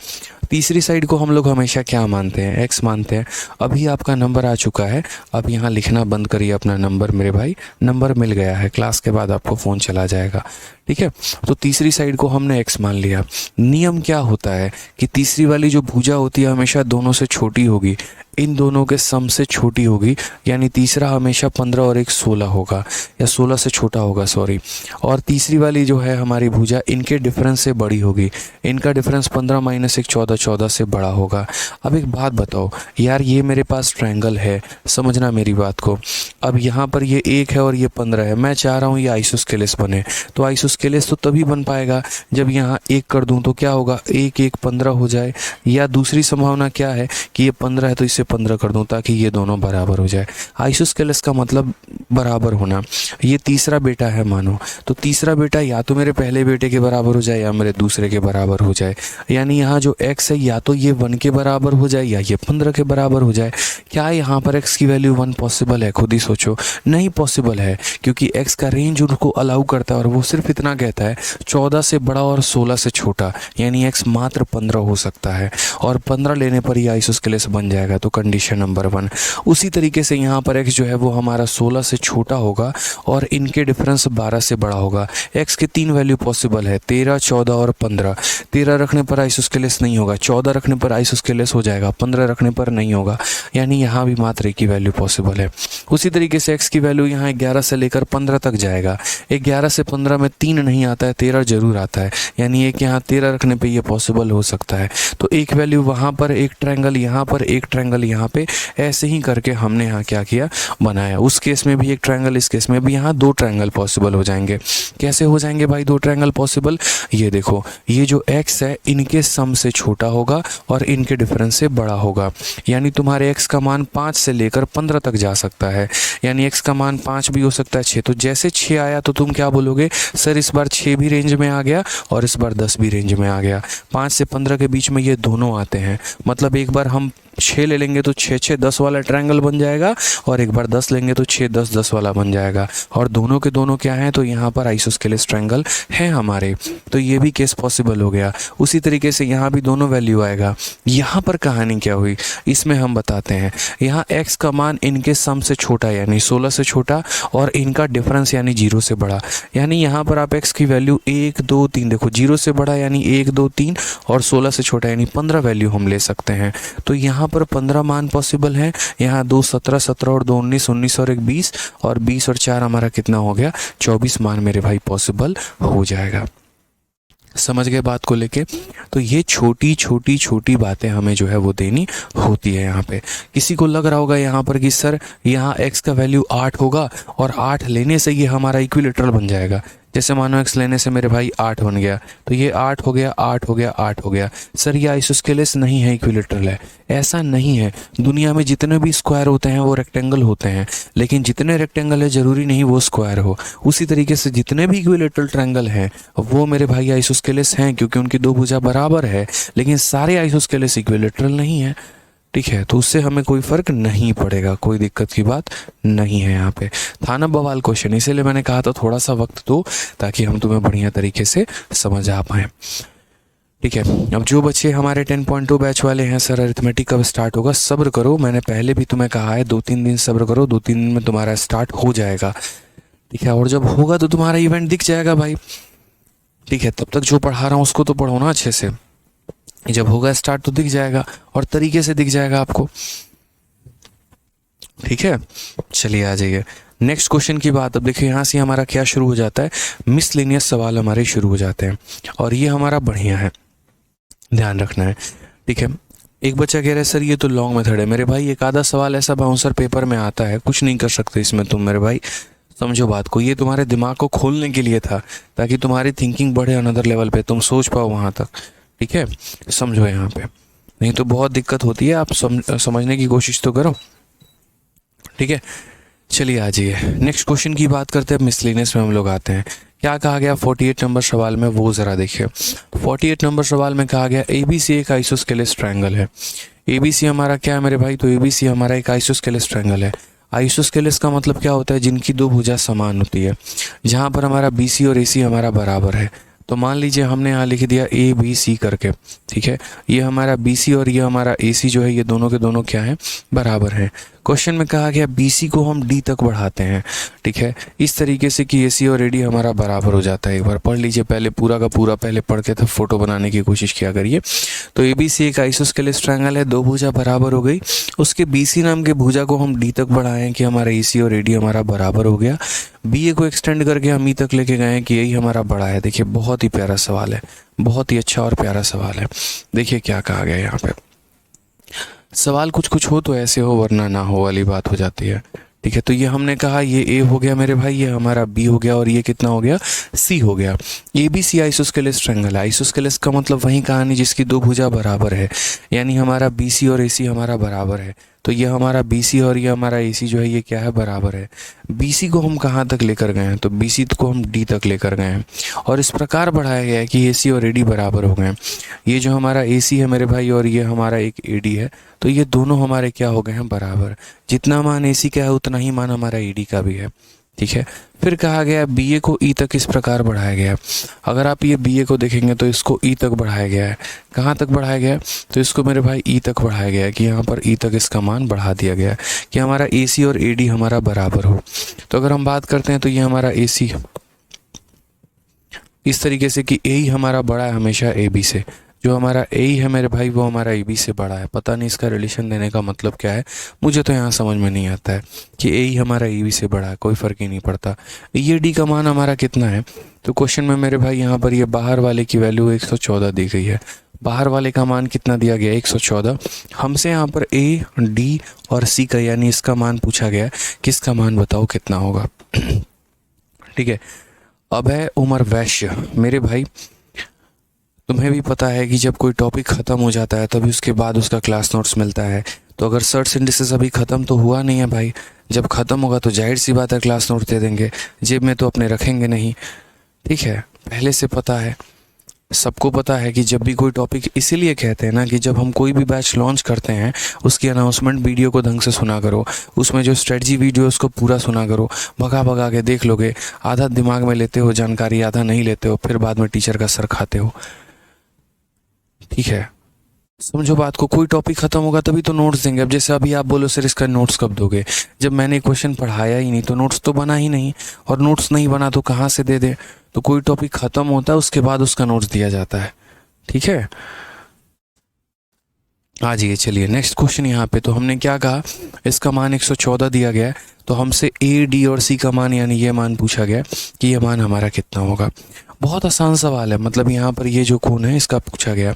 तीसरी साइड को हम लोग हमेशा क्या मानते हैं? x मानते हैं। अभी आपका नंबर आ चुका है, अब यहाँ लिखना बंद करिए अपना नंबर मेरे भाई, नंबर मिल गया है, क्लास के बाद आपको फ़ोन चला जाएगा। ठीक है, तो तीसरी साइड को हमने x मान लिया। नियम क्या होता है कि तीसरी वाली जो भुजा होती है हमेशा दोनों से छोटी होगी, इन दोनों के सम से छोटी होगी, यानी तीसरा हमेशा 15 और 1 16 होगा, या 16 से छोटा होगा, सॉरी। और तीसरी वाली जो है हमारी भुजा, इनके डिफरेंस से बड़ी होगी, इनका डिफरेंस 15 - 1 14, 14 से बड़ा होगा। अब एक बात बताओ यार, ये मेरे पास ट्रायंगल है, समझना मेरी बात को। अब यहाँ पर ये 1 है और ये 15 है, मैं चाह रहा हूँ ये आइसोस्केलेस बने, तो आइसोस्केलेस तो तभी बन पाएगा जब यहाँ 1 कर दूँ, तो क्या होगा? 1 1 15 हो जाए। या दूसरी संभावना क्या है कि ये 15 है तो इसे 15 कर दूं ताकि ये दोनों बराबर हो जाए। आइसोस्केलेस का मतलब बराबर होना। ये तीसरा बेटा है मानो, तो तीसरा बेटा या तो मेरे पहले बेटे के बराबर हो जाए या मेरे दूसरे के बराबर हो जाए, यानी यहाँ जो x है या तो ये 1 के बराबर हो जाए या ये 15 के बराबर हो जाए। क्या यहाँ पर x की वैल्यू 1 पॉसिबल है? खुद ही सोचो, नहीं पॉसिबल है, क्योंकि x का रेंज उनको अलाउ करता है और वो सिर्फ इतना कहता है 14 से बड़ा और 16 से छोटा, यानी x मात्र 15 हो सकता है, और 15 लेने पर ही आइसोस्केलेस बन जाएगा। तो कंडीशन नंबर 1। उसी तरीके से यहाँ पर x जो है वो हमारा 16 से छोटा होगा और इनके डिफरेंस 12 से बड़ा होगा। x के 3 वैल्यू पॉसिबल है, 13 14 और 15। 13 रखने पर आइसोस्केलेस नहीं होगा, 14 रखने पर आइसोस्केलेस हो जाएगा, 15 रखने पर नहीं होगा, यानी यहाँ भी मात्र 1 की वैल्यू पॉसिबल है। उसी तरीके से x की वैल्यू यहाँ 11 से लेकर 15 तक जाएगा। 11 से 15 में 3 नहीं आता है, 13 जरूर आता है, यानी एक यहाँ 13 रखने पे ये पॉसिबल हो सकता है। तो एक वैल्यू वहाँ पर, एक ट्रायंगल यहाँ पर, एक ट्रायंगल यहाँ पे, ऐसे ही करके हमने यहाँ क्या किया, बनाया। उस केस में भी एक ट्रायंगल, इस केस में भी यहाँ 2 ट्रायंगल पॉसिबल हो जाएंगे। कैसे हो जाएंगे भाई 2 ट्रायंगल पॉसिबल? ये देखो, ये जो x है इनके सम से छोटा होगा और इनके डिफरेंस से बड़ा होगा, यानी तुम्हारे x का मान 5 से लेकर 15 तक जा सकता है, यानी x का मान 5 भी हो सकता है, 6। तो जैसे 6 आया तो तुम क्या बोलोगे? सर इस बार 6 भी रेंज में आ गया और इस बार 10 भी रेंज में आ गया। 5 से 15 के बीच में ये दोनों आते हैं, मतलब एक बार हम 6 ले लेंगे तो 6 6 10 वाला ट्रायंगल बन जाएगा, और एक बार 10 लेंगे तो 6 10 10 वाला बन जाएगा, और दोनों के दोनों क्या हैं? तो यहाँ पर आइसोस्केलेस ट्रायंगल है हमारे, तो ये भी केस पॉसिबल हो गया। उसी तरीके से यहाँ भी दोनों वैल्यू आएगा। यहाँ पर कहानी क्या हुई इसमें हम बताते हैं। यहाँ x का मान इनके सम से छोटा यानी 16 से छोटा, और इनका डिफरेंस यानी 0 से बड़ा, यानी यहाँ पर आप x की वैल्यू 1 2 3 देखो, 0 से बड़ा यानी 1 2 3, और 16 से छोटा यानी 15 वैल्यू हम ले सकते हैं। तो यहाँ पर 15 मान पॉसिबल है, यहाँ 2 17 17 और 2 19 19 और 1 20, और 20 और 4 हमारा कितना हो गया? 24 मान मेरे भाई पॉसिबल हो जाएगा। समझ गए बात को लेके। तो ये छोटी छोटी छोटी बातें हमें जो है वो देनी होती है। यहाँ पे किसी को लग रहा होगा यहाँ पर कि सर यहाँ x का वैल्यू 8 होगा और 8 लेने से ये हमारा इक्विलेटरल बन जाएगा। जैसे मानो x लेने से मेरे भाई 8 बन गया, तो ये 8 हो गया, 8 हो गया, 8 हो गया। सर ये आइसोस्केलेस नहीं है, इक्विलेटरल है। ऐसा नहीं है। दुनिया में जितने भी स्क्वायर होते हैं वो रेक्टेंगल होते हैं, लेकिन जितने रेक्टेंगल है जरूरी नहीं वो स्क्वायर हो। उसी तरीके से जितने भी इक्विलेटरल ट्रायंगल हैं वो मेरे भाई आइसोस्केलेस हैं, क्योंकि उनकी दो भुजा बराबर है। लेकिन सारे आइसोस्केलेस इक्विलेटरल नहीं है, ठीक है। तो उससे हमें कोई फर्क नहीं पड़ेगा, कोई दिक्कत की बात नहीं है। यहाँ पे था ना बवाल क्वेश्चन, इसीलिए मैंने कहा था थोड़ा सा वक्त दो ताकि हम तुम्हें बढ़िया तरीके से समझ आ पाए, ठीक है। अब जो बच्चे हमारे 10.2 बैच वाले हैं, सर अरिथमेटिक कब स्टार्ट होगा, सब्र करो। मैंने पहले भी तुम्हें कहा है 2-3 दिन सब्र करो, 2-3 दिन में तुम्हारा स्टार्ट हो जाएगा, ठीक है। और जब होगा तो तुम्हारा इवेंट दिख जाएगा भाई, ठीक है। तब तक जो पढ़ा रहा हूँ उसको तो पढ़ो ना अच्छे से। जब होगा स्टार्ट तो दिख जाएगा और तरीके से दिख जाएगा आपको, ठीक है। चलिए आ जाइए नेक्स्ट क्वेश्चन की बात। अब देखिए यहाँ से हमारा क्या शुरू हो जाता है, मिसलेनियस सवाल हमारे शुरू हो जाते हैं और ये हमारा बढ़िया है, ध्यान रखना है, ठीक है। एक बच्चा कह रहा है सर ये तो लॉन्ग मेथड है। मेरे भाई एक आधा सवाल ऐसा बाउंसर पेपर में आता है, कुछ नहीं कर सकते इसमें तुम मेरे भाई, समझो बात को। ये तुम्हारे दिमाग को खोलने के लिए था ताकि तुम्हारी थिंकिंग बढ़े अनदर लेवल पे, तुम सोच पाओ वहाँ तक, ठीक है। समझो यहाँ पे, नहीं तो बहुत दिक्कत होती है। आप समझने की कोशिश तो करो, ठीक है। चलिए आ जाइए नेक्स्ट क्वेश्चन की बात करते हैं। मिसलेनियस में हम लोग आते हैं, क्या कहा गया 48 नंबर सवाल में, वो ज़रा देखिए। 48 नंबर सवाल में कहा गया ABC एक आइसोस्केलेस ट्रायंगल है। ABC हमारा क्या है मेरे भाई, तो ABC हमारा एक आइसोस्केलेस ट्रायंगल है। आइसोस्केलेस का मतलब क्या होता है, जिनकी दो भुजा समान होती है। जहाँ पर हमारा BC और AC हमारा बराबर है, तो मान लीजिए हमने यहाँ लिख दिया ABC करके, ठीक है। ये हमारा BC और ये हमारा AC जो है ये दोनों के दोनों क्या हैं, बराबर हैं। क्वेश्चन में कहा गया BC को हम D तक बढ़ाते हैं, ठीक है, इस तरीके से कि AC और AD हमारा बराबर हो जाता है। एक बार पढ़ लीजिए पहले पूरा का पूरा, पहले पढ़ के तब फोटो बनाने की कोशिश किया करिए। तो ABC एक आइसोस्केलेस ट्रायंगल है, दो भुजा बराबर हो गई, उसके BC नाम के भुजा को हम D तक बढ़ाएं कि हमारा AC और AD हमारा बराबर हो गया। BA को एक्सटेंड करके हम E तक लेके गए कि यही हमारा बड़ा है। देखिए बहुत ही प्यारा सवाल है, बहुत ही अच्छा और प्यारा सवाल है। देखिए क्या कहा गया यहाँ पे, सवाल कुछ कुछ हो तो ऐसे हो वरना ना हो वाली बात हो जाती है, ठीक है। तो ये हमने कहा ये A हो गया मेरे भाई, ये हमारा B हो गया और ये कितना हो गया, C हो गया। ABC आइसोस्केलेस ट्रायंगल है। आइसोस्केलेस का मतलब वही कहानी जिसकी दो भुजा बराबर है, यानी हमारा BC और AC हमारा बराबर है। तो ये हमारा BC और ये हमारा AC जो है ये क्या है, बराबर है। BC को हम कहाँ तक लेकर गए हैं, तो BC को हम D तक लेकर गए हैं और इस प्रकार बढ़ाया गया है कि AC और AD बराबर हो गए। ये जो हमारा AC है मेरे भाई और ये हमारा एक AD है, तो ये दोनों हमारे क्या हो गए हैं, बराबर। जितना मान AC का है उतना ही मान हमारा AD का भी है, ठीक है। फिर कहा गया BA को E तक इस प्रकार बढ़ाया गया है। अगर आप ये BA को देखेंगे तो इसको E तक बढ़ाया गया है। कहाँ तक बढ़ाया गया है, तो इसको मेरे भाई E तक बढ़ाया गया है कि यहाँ पर E तक इसका मान बढ़ा दिया गया है कि हमारा AC और AD हमारा बराबर हो। तो अगर हम बात करते हैं तो ये हमारा AC इस तरीके से कि A ही हमारा बड़ा है हमेशा AB से। जो हमारा A है मेरे भाई वो हमारा AB से बड़ा है। पता नहीं इसका रिलेशन देने का मतलब क्या है, मुझे तो यहाँ समझ में नहीं आता है कि A ही हमारा AB से बड़ा है, कोई फ़र्क ही नहीं पड़ता। ये D का मान हमारा कितना है, तो क्वेश्चन में मेरे भाई यहाँ पर ये बाहर वाले की वैल्यू 114 दी गई है। बाहर वाले का मान कितना दिया गया, 114। हमसे यहाँ पर A, D और C का यानी इसका मान पूछा गया, किसका मान बताओ कितना होगा, ठीक है। अब है उमर वैश्य। मेरे भाई तुम्हें भी पता है कि जब कोई टॉपिक ख़त्म हो जाता है तभी उसके बाद उसका क्लास नोट्स मिलता है। तो अगर सर्च सिंथेसिस अभी ख़त्म तो हुआ नहीं है भाई, जब ख़त्म होगा तो जाहिर सी बात है क्लास नोट दे देंगे, जेब में तो अपने रखेंगे नहीं, ठीक है। पहले से पता है, सबको पता है कि जब भी कोई टॉपिक, इसीलिए कहते हैं ना कि जब हम कोई भी बैच लॉन्च करते हैं उसकी अनाउंसमेंट वीडियो को ढंग से सुना करो, उसमें जो स्ट्रेटजी वीडियो उसको पूरा सुना करो। भगा भगा के देख लोगे, आधा दिमाग में लेते हो जानकारी, आधा नहीं लेते हो, फिर बाद में टीचर का सर खाते हो, ठीक है। समझो बात को, कोई टॉपिक खत्म होगा तभी तो नोट्स देंगे। अब जैसे अभी आप बोलो सर इसका नोट्स कब दोगे, जब मैंने क्वेश्चन पढ़ाया ही नहीं तो नोट्स तो बना ही नहीं, और नोट्स नहीं बना तो कहाँ से दे दे। तो कोई टॉपिक खत्म होता है उसके बाद उसका नोट्स दिया जाता है, ठीक है। आ जाइए चलिए नेक्स्ट क्वेश्चन यहाँ पे। तो हमने क्या कहा, इसका मान 114 दिया गया है, तो हमसे A, D और C का मान यानी ये मान पूछा गया कि ये मान हमारा कितना होगा। बहुत आसान सवाल है, मतलब यहाँ पर ये जो कोण है इसका पूछा गया।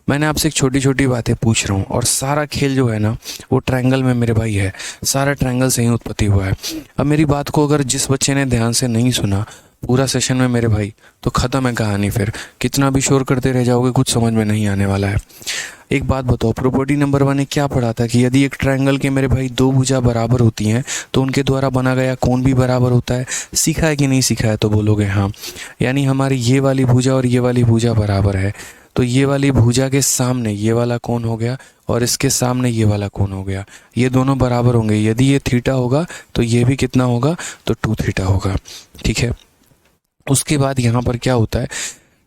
मैंने आपसे एक छोटी छोटी बातें पूछ रहा हूँ और सारा खेल जो है ना वो ट्रायंगल में मेरे भाई है, सारा ट्रायंगल से ही उत्पत्ति हुआ है। अब मेरी बात को अगर जिस बच्चे ने ध्यान से नहीं सुना पूरा सेशन में मेरे भाई, तो ख़त्म है कहानी। फिर कितना भी शोर करते रह जाओगे कुछ समझ में नहीं आने वाला है। एक बात बताओ, प्रॉपर्टी नंबर 1 ने क्या पढ़ा था कि यदि एक ट्रायंगल के मेरे भाई दो भुजा बराबर होती हैं तो उनके द्वारा बना गया कोण भी बराबर होता है। सीखा है कि नहीं सीखा है? तो बोलोगे हाँ। यानी हमारी ये वाली भुजा और ये वाली भुजा बराबर है, तो ये वाली भुजा के सामने ये वाला कोण हो गया और इसके सामने ये वाला कोण हो गया, ये दोनों बराबर होंगे। यदि ये थीटा होगा तो ये भी कितना होगा? तो 2 थीटा होगा। ठीक है, उसके बाद यहाँ पर क्या होता है?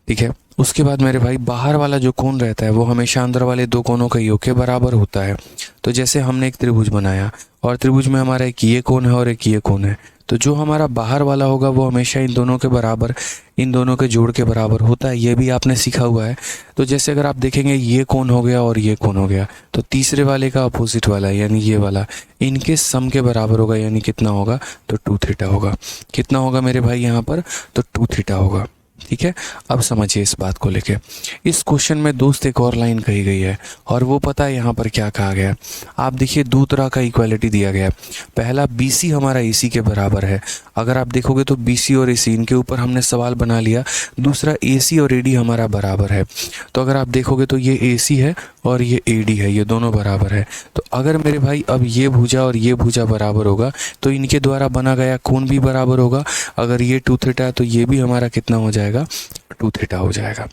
ठीक है, उसके बाद मेरे भाई बाहर वाला जो कोण रहता है वो हमेशा अंदर वाले दो कोणों का योग के बराबर होता है। तो जैसे हमने एक त्रिभुज बनाया और त्रिभुज में हमारा एक ये कोण है और एक ये कोण है, तो जो हमारा बाहर वाला होगा वो हमेशा इन दोनों के बराबर, इन दोनों के जोड़ के बराबर होता है। ये भी आपने सीखा हुआ है। तो जैसे अगर आप देखेंगे ये कोण हो गया और ये कोण हो गया, तो तीसरे वाले का अपोजिट वाला यानी ये वाला इनके सम के बराबर होगा, यानी कितना होगा? तो 2 थीटा होगा। कितना होगा मेरे भाई यहाँ पर? तो 2 थीटा होगा। ठीक है, अब समझिए इस बात को लेके। इस क्वेश्चन में दोस्त एक और लाइन कही गई है और वो पता है यहाँ पर क्या कहा गया है। आप देखिए दो तरह का इक्वालिटी दिया गया है। पहला BC हमारा AC के बराबर है। अगर आप देखोगे तो BC और AC इनके ऊपर हमने सवाल बना लिया। दूसरा AC और AD हमारा बराबर है। तो अगर आप देखोगे तो ये AC है और ये AD है, ये दोनों बराबर है। तो अगर मेरे भाई अब ये भुजा और ये भुजा बराबर होगा तो इनके द्वारा बना गया कोण भी बराबर होगा। अगर ये 2 थीटा है तो ये भी हमारा कितना हो जाएगा? 2 थीटा हो जाएगा।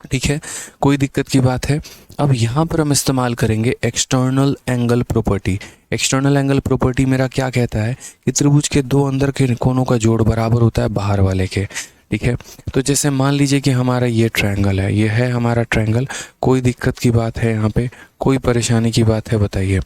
ठीक है, कोई दिक्कत की बात है? अब यहाँ पर हम इस्तेमाल करेंगे external angle property. External angle property मेरा क्या कहता है कि त्रिभुज के दो अंदर के कोणों का जोड़ बराबर होता है बाहर वाले के। ठीक है, तो जैसे मान लीजिए कि हमारा ये ट्रायंगल है, ये है हमारा ट्रायंगल। कोई दिक्कत की बात है यहाँ पे? कोई परेशानी की बात है? बताइए।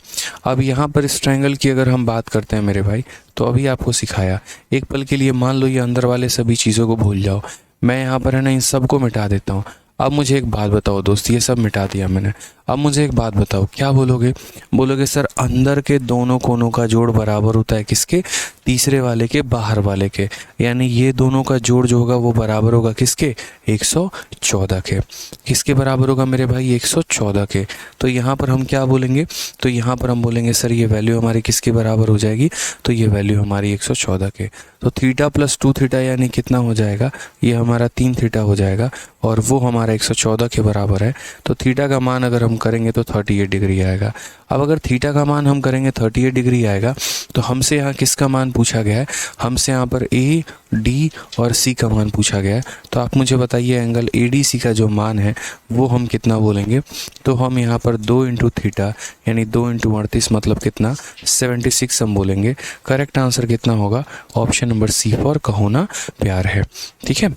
अब यहाँ पर इस ट्रायंगल की अगर हम बात करते हैं मेरे भाई, तो अभी आपको सिखाया, एक पल के लिए मान लो ये अंदर वाले सभी चीज़ों को भूल जाओ। मैं यहाँ पर है ना इन सब को मिटा देता हूँ। अब मुझे एक बात बताओ दोस्त, ये सब मिटा दिया मैंने। अब मुझे एक बात बताओ, क्या बोलोगे? बोलोगे सर अंदर के दोनों कोनों का जोड़ बराबर होता है किसके? तीसरे वाले के, बाहर वाले के। यानी ये दोनों का जोड़ जो होगा वो बराबर होगा किसके? 114 के। किसके बराबर होगा मेरे भाई? 114 के। तो यहाँ पर हम क्या बोलेंगे? तो यहाँ पर हम बोलेंगे सर ये वैल्यू हमारी किसके बराबर हो जाएगी? तो ये वैल्यू हमारी 114 के। तो थीटा प्लस 2 थीटा यानी कितना हो जाएगा? ये हमारा 3 थीटा हो जाएगा और वो हमारा 114 के बराबर है। तो थीटा का मान अगर हम करेंगे तो 38 डिग्री आएगा। अब अगर थीटा का मान हम करेंगे 38 डिग्री आएगा, तो हमसे यहाँ किसका मान पूछा गया है? हमसे यहाँ पर A, D और C का मान पूछा गया है। तो आप मुझे बताइए एंगल ADC का जो मान है वो हम कितना बोलेंगे? तो हम यहाँ पर 2 इंटू थीटा यानी 2 इंटू 38 मतलब कितना? 76 हम बोलेंगे। करेक्ट आंसर कितना होगा? ऑप्शन नंबर C फॉर कहो ना प्यार है। ठीक है,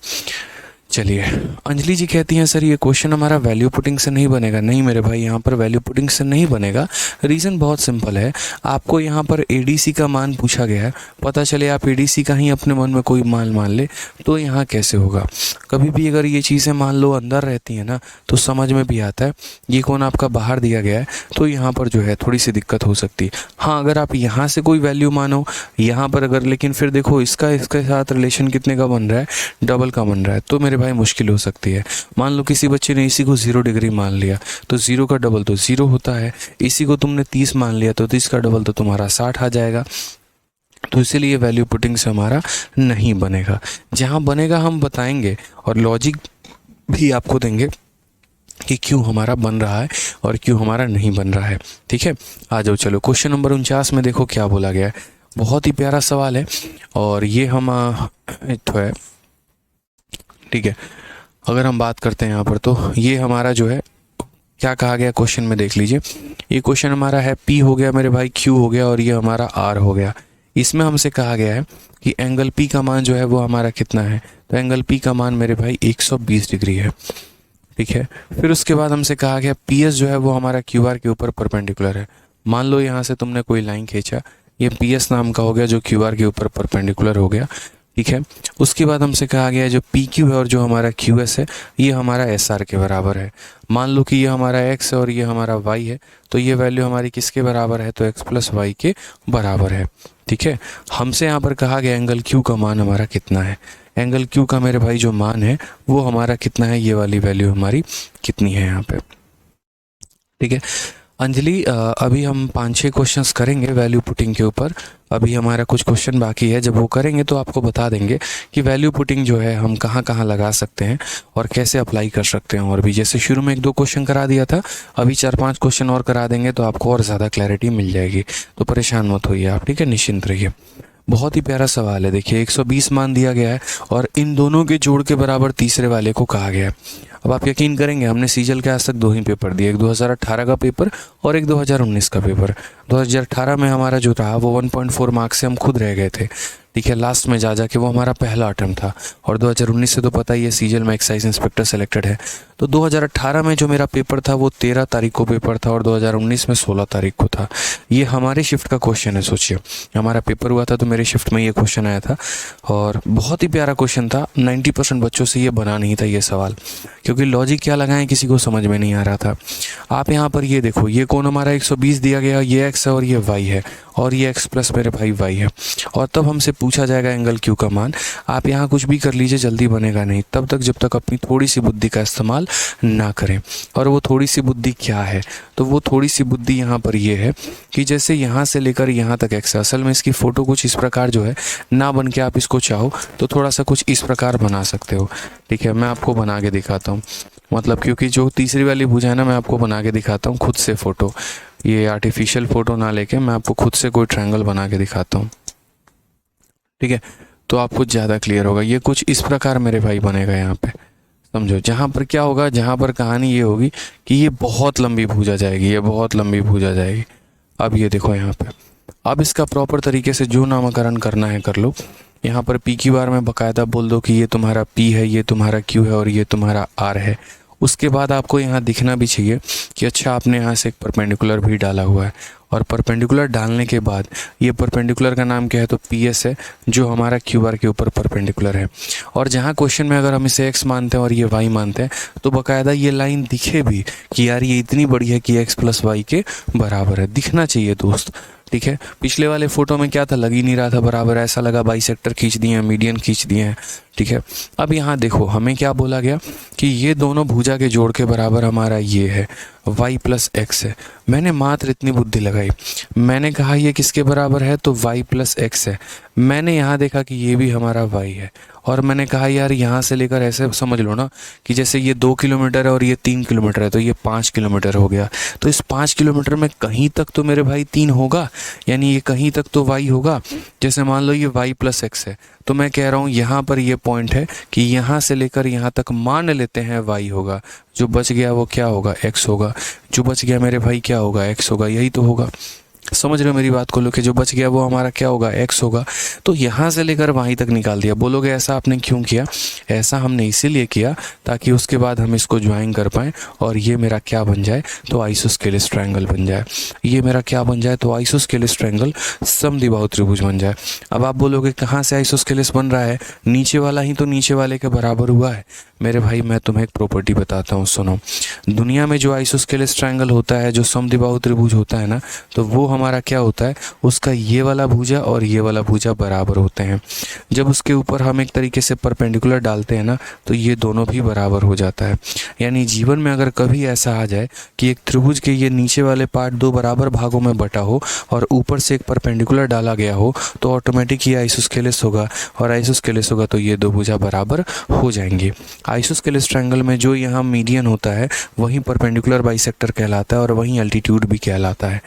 चलिए। अंजलि जी कहती हैं सर ये क्वेश्चन हमारा वैल्यू पुटिंग से नहीं बनेगा। नहीं मेरे भाई, यहाँ पर वैल्यू पुटिंग से नहीं बनेगा। रीज़न बहुत सिंपल है, आपको यहाँ पर ADC का मान पूछा गया है। पता चले आप ADC का ही अपने मन में कोई मान ले तो यहाँ कैसे होगा? कभी भी अगर ये चीज़ें मान लो अंदर रहती हैं ना तो समझ में भी आता है। ये कोण आपका बाहर दिया गया है तो यहाँ पर जो है थोड़ी सी दिक्कत हो सकती है। हाँ, अगर आप यहाँ से कोई वैल्यू मानो यहाँ पर अगर, लेकिन फिर देखो इसके साथ रिलेशन कितने का बन रहा है? डबल का बन रहा है। तो मेरे भाई मुश्किल हो सकती है। मान लो किसी बच्चे ने इसी को 0 डिग्री मान लिया तो 0 का डबल तो 0 होता है। इसी को तुमने 30 मान लिया तो 30 का डबल तो तुम्हारा 60 आ जाएगा। तो इसीलिए वैल्यू पुटिंग से हमारा नहीं बनेगा। जहाँ बनेगा हम बताएंगे और लॉजिक भी आपको देंगे कि क्यों हमारा बन रहा है और क्यों हमारा नहीं बन रहा है। ठीक है, आ जाओ चलो। क्वेश्चन नंबर 49 में देखो क्या बोला गया है। बहुत ही प्यारा सवाल है और ये हम तो है। ठीक है, अगर हम बात करते हैं यहाँ पर तो ये हमारा जो है क्या कहा गया क्वेश्चन में देख लीजिए। ये क्वेश्चन हमारा है P हो गया मेरे भाई, Q हो गया और ये हमारा R हो गया। इसमें हमसे कहा गया है कि एंगल P का मान जो है वो हमारा कितना है? तो एंगल P का मान मेरे भाई 120 डिग्री है। ठीक है, फिर उसके बाद हमसे कहा गया PS जो है वो हमारा QR के ऊपर परपेंडिकुलर है। मान लो यहाँ से तुमने कोई लाइन खींचा, ये PS नाम का हो गया जो QR के ऊपर परपेंडिकुलर हो गया। ठीक है। उसके बाद हमसे कहा गया है जो पी क्यू है और जो हमारा क्यू एस है ये हमारा एस आर के बराबर है। मान लो कि ये हमारा एक्स है और ये हमारा वाई है, तो ये वैल्यू हमारी किसके बराबर है, तो एक्स प्लस वाई के बराबर है। ठीक है। हमसे यहाँ पर कहा गया एंगल क्यू का मान हमारा कितना है। एंगल क्यू का मेरे भाई जो मान है वो हमारा कितना है, ये वाली वैल्यू हमारी कितनी है यहाँ पे। ठीक है अंजलि, अभी हम 5-6 क्वेश्चंस करेंगे वैल्यू पुटिंग के ऊपर। अभी हमारा कुछ क्वेश्चन बाकी है, जब वो करेंगे तो आपको बता देंगे कि वैल्यू पुटिंग जो है हम कहाँ कहाँ लगा सकते हैं और कैसे अप्लाई कर सकते हैं। और भी जैसे शुरू में 1-2 क्वेश्चन करा दिया था, अभी 4-5 क्वेश्चन और करा देंगे तो आपको और ज़्यादा क्लैरिटी मिल जाएगी। तो परेशान मत होइए आप, ठीक है, निश्चिंत रहिए। बहुत ही प्यारा सवाल है। देखिए 120 मान दिया गया है और इन दोनों के जोड़ के बराबर तीसरे वाले को कहा गया है। अब आप यकीन करेंगे हमने सीजल के आज तक 2 ही पेपर दिए, एक 2018 का पेपर और एक 2019 का पेपर। 2018 में हमारा जो रहा वो 1.4 मार्क्स से हम खुद रह गए थे। ठीक है, लास्ट में जा के वो हमारा पहला अटेम्प्ट था। और 2019 से तो पता ही है सीजल में एक्साइज इंस्पेक्टर सेलेक्टेड है। तो 2018 में जो मेरा पेपर था वो 13 तारीख को पेपर था और 2019 में 16 तारीख को था। ये हमारे शिफ्ट का क्वेश्चन है। सोचिए हमारा पेपर हुआ था तो मेरे शिफ्ट में ये क्वेश्चन आया था और बहुत ही प्यारा क्वेश्चन था। 90% बच्चों से ये बना नहीं था ये सवाल, क्योंकि लॉजिक क्या लगाएं किसी को समझ में नहीं आ रहा था। आप यहाँ पर ये देखो, ये कोण हमारा 120 दिया गया, ये एक्स है और ये वाई है और ये एक्स प्लस मेरे भाई वाई है। और तब हमसे पूछा जाएगा एंगल क्यू का मान। आप यहाँ कुछ भी कर लीजिए, जल्दी बनेगा नहीं तब तक जब तक अपनी थोड़ी सी बुद्धि का इस्तेमाल ना करें। और वो थोड़ी सी बुद्धि क्या है, तो वो थोड़ी सी बुद्धि यहाँ पर ये है कि जैसे यहाँ से लेकर यहाँ तक एक्स है। असल में इसकी फ़ोटो कुछ इस प्रकार जो है ना बन के आप इसको चाहो तो थोड़ा सा कुछ इस प्रकार बना सकते हो। ठीक है, मैं आपको बना के दिखाता हूँ। मतलब क्योंकि जो तीसरी वाली भुजा है ना, मैं आपको बना के दिखाता हूँ खुद से फ़ोटो। ये आर्टिफिशियल फ़ोटो ना लेके मैं आपको खुद से कोई ट्रायंगल बना के दिखाता हूँ। ठीक है, तो आपको ज़्यादा क्लियर होगा। ये कुछ इस प्रकार मेरे भाई बनेगा यहाँ पे, समझो। जहाँ पर क्या होगा, जहाँ पर कहानी ये होगी कि ये बहुत लंबी भुजा जाएगी, ये बहुत लंबी भुजा जाएगी। अब ये देखो यहाँ पे, अब इसका प्रॉपर तरीके से जो नामकरण करना है कर लो। यहाँ पर पी क्यू आर में बाकायदा बोल दो कि ये तुम्हारा पी है, ये तुम्हारा क्यू है और ये तुम्हारा आर है। उसके बाद आपको यहाँ दिखना भी चाहिए कि अच्छा आपने यहाँ से एक परपेंडिकुलर भी डाला हुआ है। और परपेंडिकुलर डालने के बाद ये परपेंडिकुलर का नाम क्या है, तो पी एस है, जो हमारा क्यू आर के ऊपर परपेंडिकुलर है। और जहाँ क्वेश्चन में अगर हम इसे एक्स मानते हैं और ये वाई मानते हैं तो बाकायदा ये लाइन दिखे भी कि यार ये इतनी बड़ी है कि एक्स प्लस वाई के बराबर है। दिखना चाहिए दोस्त। ठीक है, पिछले वाले फोटो में क्या था, लग ही नहीं रहा था बराबर, ऐसा लगा बाइसेक्टर खींच दिए हैं, मीडियन खींच दिए हैं। ठीक है, अब यहाँ देखो हमें क्या बोला गया कि ये दोनों भुजा के जोड़ के बराबर हमारा ये है y प्लस एक्स है। मैंने मात्र इतनी बुद्धि लगाई, मैंने कहा ये किसके बराबर है, तो y प्लस एक्स है। मैंने यहाँ देखा कि ये भी हमारा y है और मैंने कहा यार यहाँ से लेकर ऐसे समझ लो ना कि जैसे ये 2 किलोमीटर है और ये 3 किलोमीटर है तो ये 5 किलोमीटर हो गया। तो इस 5 किलोमीटर में कहीं तक तो मेरे भाई 3 होगा, यानी ये कहीं तक तो y होगा। जैसे मान लो ये y प्लस एक्स है, तो मैं कह रहा हूँ यहाँ पर ये पॉइंट है कि यहाँ से लेकर यहाँ तक मान लेते हैं y होगा, जो बच गया वो क्या होगा, x होगा। जो बच गया मेरे भाई क्या होगा, x होगा। यही तो होगा, समझ रहे हो मेरी बात को, लो कि जो बच गया वो हमारा क्या होगा, x होगा। तो यहाँ से लेकर वहीं तक निकाल दिया। बोलोगे ऐसा आपने क्यों किया, ऐसा हमने इसीलिए किया ताकि उसके बाद हम इसको ज्वाइन कर पाएँ और ये मेरा क्या बन जाए, तो आइसोस्केलेस ट्रायंगल बन जाए। ये मेरा क्या बन जाए, तो आइसोस्केलेस ट्रायंगल, समद्विबाहु त्रिभुज बन जाए। अब आप बोलोगे कहाँ से आइसोस्केलेस बन रहा है, नीचे वाला ही तो नीचे वाले के बराबर हुआ है। मेरे भाई मैं तुम्हें एक प्रॉपर्टी बताता हूँ, सुनो। दुनिया में जो आइसोस्केलेस ट्रायंगल होता है, जो समद्विबाहु त्रिभुज होता है ना, तो वो हमारा क्या होता है, उसका ये वाला भुजा और ये वाला भुजा बराबर होते हैं। जब उसके ऊपर हम एक तरीके से परपेंडिकुलर डालते हैं ना, तो ये दोनों भी बराबर हो जाता है। यानी जीवन में अगर कभी ऐसा आ जाए कि एक त्रिभुज के ये नीचे वाले पार्ट 2 बराबर भागों में बटा हो और ऊपर से एक परपेंडिकुलर डाला गया हो, तो ऑटोमेटिक ये आइसोस्केलेस होगा और आइसोस्केलेस होगा तो ये 2 भुजा बराबर हो जाएंगे। आइसोस्केलेस ट्रायंगल में जो यहाँ मीडियन होता है वहीं परपेंडिकुलर बाइसेक्टर कहलाता है और वहीं एल्टीट्यूड भी कहलाता है।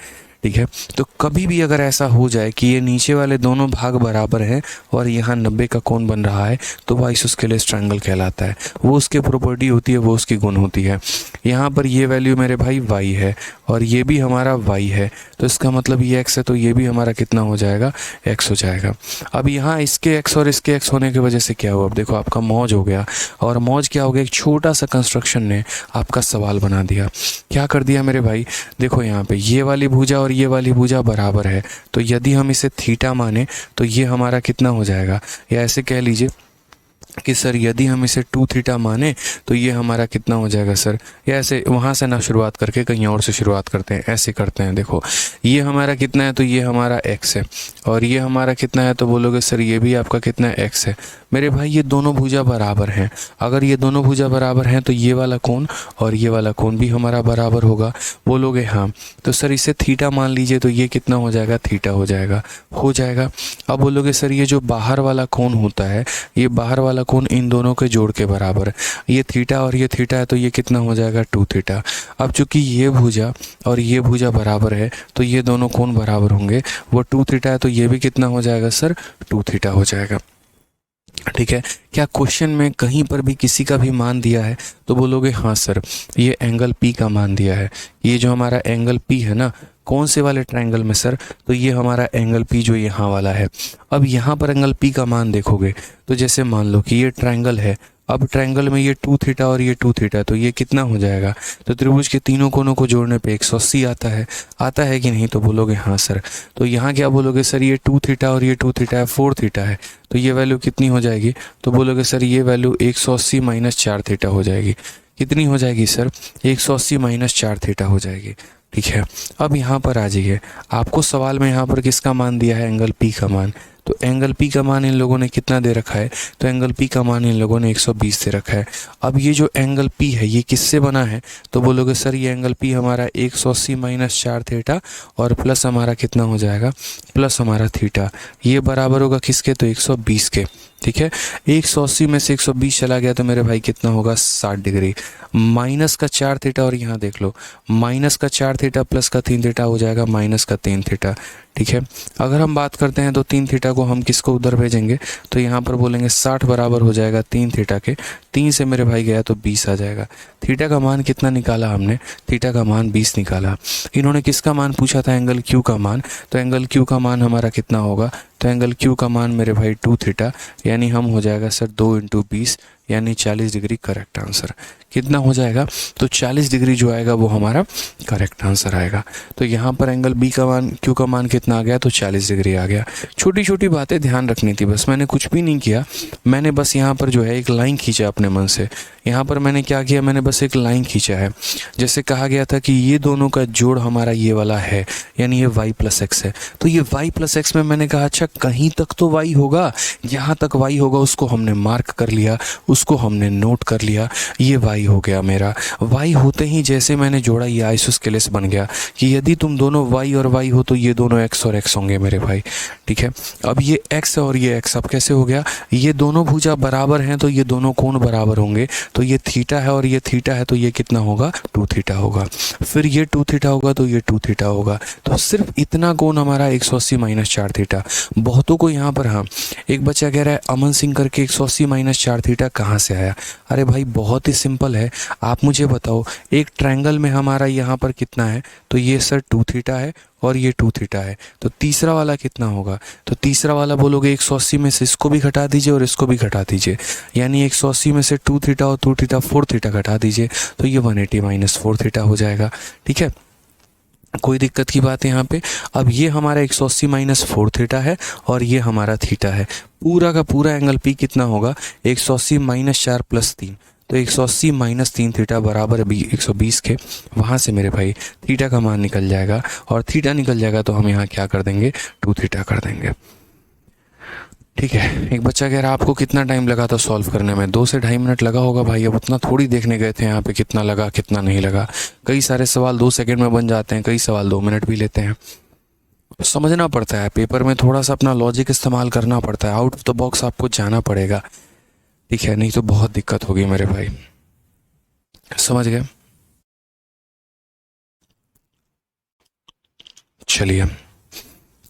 ठीक है, तो कभी भी अगर ऐसा हो जाए कि ये नीचे वाले दोनों भाग बराबर हैं और यहाँ 90 का कोण बन रहा है, तो वो आइसोस्केलेस ट्रायंगल कहलाता है। वो उसकी प्रॉपर्टी होती है, वो उसकी गुण होती है। यहाँ पर ये वैल्यू मेरे भाई y है और ये भी हमारा y है, तो इसका मतलब ये x है, तो ये भी हमारा कितना हो जाएगा, x हो जाएगा। अब यहाँ इसके x और इसके x होने की वजह से क्या हुआ, अब देखो आपका मौज हो गया। और मौज क्या हो गया, एक छोटा सा कंस्ट्रक्शन ने आपका सवाल बना दिया। क्या कर दिया मेरे भाई, देखो यहाँ पे ये वाली भुजा और ये वाली भुजा बराबर है, तो यदि हम इसे थीटा माने तो ये हमारा कितना हो जाएगा, या ऐसे कह लीजिए कि सर यदि हम इसे 2 थीटा माने तो ये हमारा कितना हो जाएगा सर, या ऐसे वहाँ से ना शुरुआत करके कहीं और से शुरुआत करते हैं, ऐसे करते हैं। देखो ये हमारा कितना है, तो ये हमारा x है, और ये हमारा कितना है, तो बोलोगे सर ये भी आपका कितना है, x है। मेरे भाई ये दोनों भुजा बराबर हैं, अगर ये दोनों भुजा बराबर हैं तो ये वाला कोण और ये वाला कोण भी हमारा बराबर होगा। बोलोगे हाँ, तो सर इसे थीटा मान लीजिए, तो ये कितना हो जाएगा, थीटा हो जाएगा। अब बोलोगे सर ये जो बाहर वाला कोण होता है, ये बाहर वाला कोण इन दोनों के जोड़ के बराबर है, ये थीटा और ये थीटा है, तो ये कितना हो जाएगा, 2 थीटा। अब चूंकि ये भुजा और ये भुजा बराबर है तो ये दोनों कोण बराबर होंगे, वो 2 थीटा है तो ये भी कितना हो जाएगा सर, 2 थीटा हो जाएगा। ठीक है, क्या क्वेश्चन में कहीं पर भी किसी का भी मान दिया है, तो बोलोगे हाँ सर ये एंगल P का मान दिया है। ये जो हमारा एंगल P है ना, कौन से वाले ट्रायंगल में सर, तो ये हमारा एंगल P जो यहाँ वाला है। अब यहाँ पर एंगल P का मान देखोगे तो जैसे मान लो कि ये ट्रायंगल है, अब ट्रायंगल में ये 2 थीटा और ये 2 थीटा, तो ये कितना हो जाएगा, तो त्रिभुज के तीनों कोनों को जोड़ने पे 180 आता है कि नहीं, तो बोलोगे हाँ सर। तो यहाँ क्या बोलोगे सर, ये 2 थीटा और ये 2 थीटा है, 4 थीटा है, तो ये वैल्यू कितनी हो जाएगी, तो बोलोगे सर ये वैल्यू 180 माइनस 4 थीटा हो जाएगी। कितनी हो जाएगी सर, 180 माइनस 4 थीटा हो जाएगी। ठीक है, अब यहाँ पर आ जाइए, आपको सवाल में यहाँ पर किसका मान दिया है, एंगल P का मान। तो एंगल P का मान इन लोगों ने कितना दे रखा है, तो एंगल P का मान इन लोगों ने 120 दे रखा है। अब ये जो एंगल P है ये किससे बना है, तो बोलोगे सर ये एंगल P हमारा 180 माइनस 4 थीटा और प्लस हमारा कितना हो जाएगा, प्लस हमारा थीटा, ये बराबर होगा किसके, तो 120 के। ठीक है, 180 में से 120 चला गया तो मेरे भाई कितना होगा, 60 डिग्री। माइनस का 4 थीटा और यहाँ देख लो, माइनस का 4 थीटा प्लस का 3 थीटा हो जाएगा माइनस का 3 थीटा। ठीक है, अगर हम बात करते हैं तो 3 थीटा को हम किसको उधर भेजेंगे, तो यहाँ पर बोलेंगे 60 बराबर हो जाएगा 3 थीटा के, 3 से मेरे भाई गया तो 20 आ जाएगा। थीटा का मान कितना निकाला हमने, थीटा का मान 20 निकाला। इन्होंने किसका मान पूछा था, एंगल Q का मान, तो एंगल Q का मान हमारा कितना होगा, तो एंगल Q का मान मेरे भाई 2 थीटा, यानी हम हो जाएगा सर 2 × 20 यानी 40 डिग्री करेक्ट आंसर। कितना हो जाएगा, तो 40 डिग्री जो आएगा वो हमारा करेक्ट आंसर आएगा। तो यहाँ पर एंगल B का मान, Q का मान कितना आ गया, तो 40 डिग्री आ गया। छोटी छोटी बातें ध्यान रखनी थी बस, मैंने कुछ भी नहीं किया, मैंने बस यहाँ पर जो है एक लाइन खींचा अपने मन से। यहाँ पर मैंने क्या किया, मैंने बस एक लाइन खींचा है। जैसे कहा गया था कि ये दोनों का जोड़ हमारा ये वाला है, यानी ये y + x है, तो ये y + x में मैंने कहा अच्छा कहीं तक तो y होगा, जहाँ तक y होगा उसको हमने मार्क कर लिया, उसको हमने नोट कर लिया, ये y हो गया मेरा। y होते ही जैसे मैंने जोड़ा ये आइसोस्केलेस बन गया कि यदि तुम दोनों y और y हो तो ये दोनों x और x होंगे मेरे भाई। ठीक है, अब ये x और ये x अब कैसे हो गया, ये दोनों भुजा बराबर हैं तो ये दोनों कोण बराबर होंगे, तो ये थीटा है और ये थीटा है तो ये कितना होगा, 2 थीटा होगा। फिर ये 2 थीटा होगा तो ये 2 थीटा होगा, तो सिर्फ इतना कोण हमारा 180 माइनस 4 थीटा। बहुतों को यहाँ पर, हाँ एक बच्चा कह रहा है अमन सिंह करके 180 माइनस 4 थीटा कहाँ से आया। अरे भाई बहुत ही सिंपल है, आप मुझे बताओ एक ट्रायंगल में हमारा यहाँ पर कितना है, तो ये सर 2 थीटा है और ये 2 थीटा है, तो तीसरा वाला कितना होगा, तो तीसरा वाला बोलोगे 180 में से इसको भी घटा दीजिए और इसको भी घटा दीजिए, यानी 180 में से 2 थीटा और 2 थीटा 4 थीटा घटा दीजिए, तो ये 180 माइनस 4 थीटा हो जाएगा। ठीक है, कोई दिक्कत की बात है यहाँ पे। अब ये हमारा 180 माइनस 4 थीटा है और ये हमारा थीटा है, पूरा का पूरा एंगल P कितना होगा, 180 माइनस 4 प्लस 3, तो 180 माइनस 3 थीटा बराबर 120 के। वहाँ से मेरे भाई थीटा का मान निकल जाएगा, और थीटा निकल जाएगा तो हम यहाँ क्या कर देंगे, 2 थीटा कर देंगे। ठीक है, एक बच्चा कह रहा है आपको कितना टाइम लगा था सॉल्व करने में, 2 से 2.5 मिनट लगा होगा भाई। अब उतना थोड़ी देखने गए थे यहाँ पे कितना लगा कितना नहीं लगा। कई सारे सवाल 2 सेकंड में बन जाते हैं, कई सवाल 2 मिनट भी लेते हैं। समझना पड़ता है, पेपर में थोड़ा सा अपना लॉजिक इस्तेमाल करना पड़ता है, आउट ऑफ द बॉक्स आपको जाना पड़ेगा। ठीक है, नहीं तो बहुत दिक्कत होगी मेरे भाई, समझ गए। चलिए,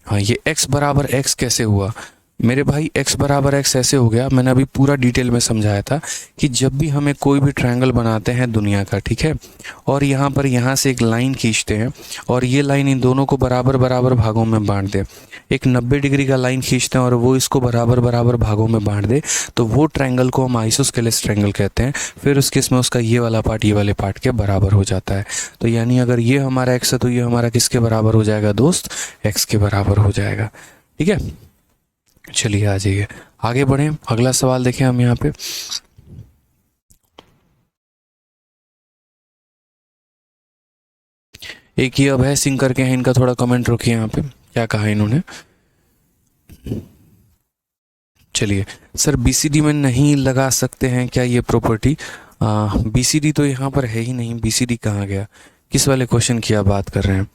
हाँ ये x बराबर x कैसे हुआ, मेरे भाई x बराबर x ऐसे हो गया, मैंने अभी पूरा डिटेल में समझाया था कि जब भी हमें कोई भी ट्रायंगल बनाते हैं दुनिया का, ठीक है, और यहाँ पर यहाँ से एक लाइन खींचते हैं और ये लाइन इन दोनों को बराबर बराबर भागों में बांट दे, एक 90 डिग्री का लाइन खींचते हैं और वो इसको बराबर बराबर भागों में बांट दे, तो वो ट्रायंगल को हम आइसोस्केलेस ट्रायंगल कहते हैं। फिर उस केस में उसका ये वाला पार्ट ये वाले पार्ट के बराबर हो जाता है। तो यानी अगर ये हमारा x है तो ये हमारा किसके बराबर हो जाएगा दोस्त, x के बराबर हो जाएगा। ठीक है, चलिए आ जाइए आगे बढ़े, अगला सवाल देखें हम यहाँ पे। एक ये अभय सिंह करके हैं, इनका थोड़ा कमेंट रोकिए यहाँ पे, क्या कहा इन्होंने। चलिए सर, बीसीडी में नहीं लगा सकते हैं क्या ये प्रॉपर्टी? बीसीडी तो यहाँ पर है ही नहीं, बीसीडी कहाँ गया, किस वाले क्वेश्चन की आप बात कर रहे हैं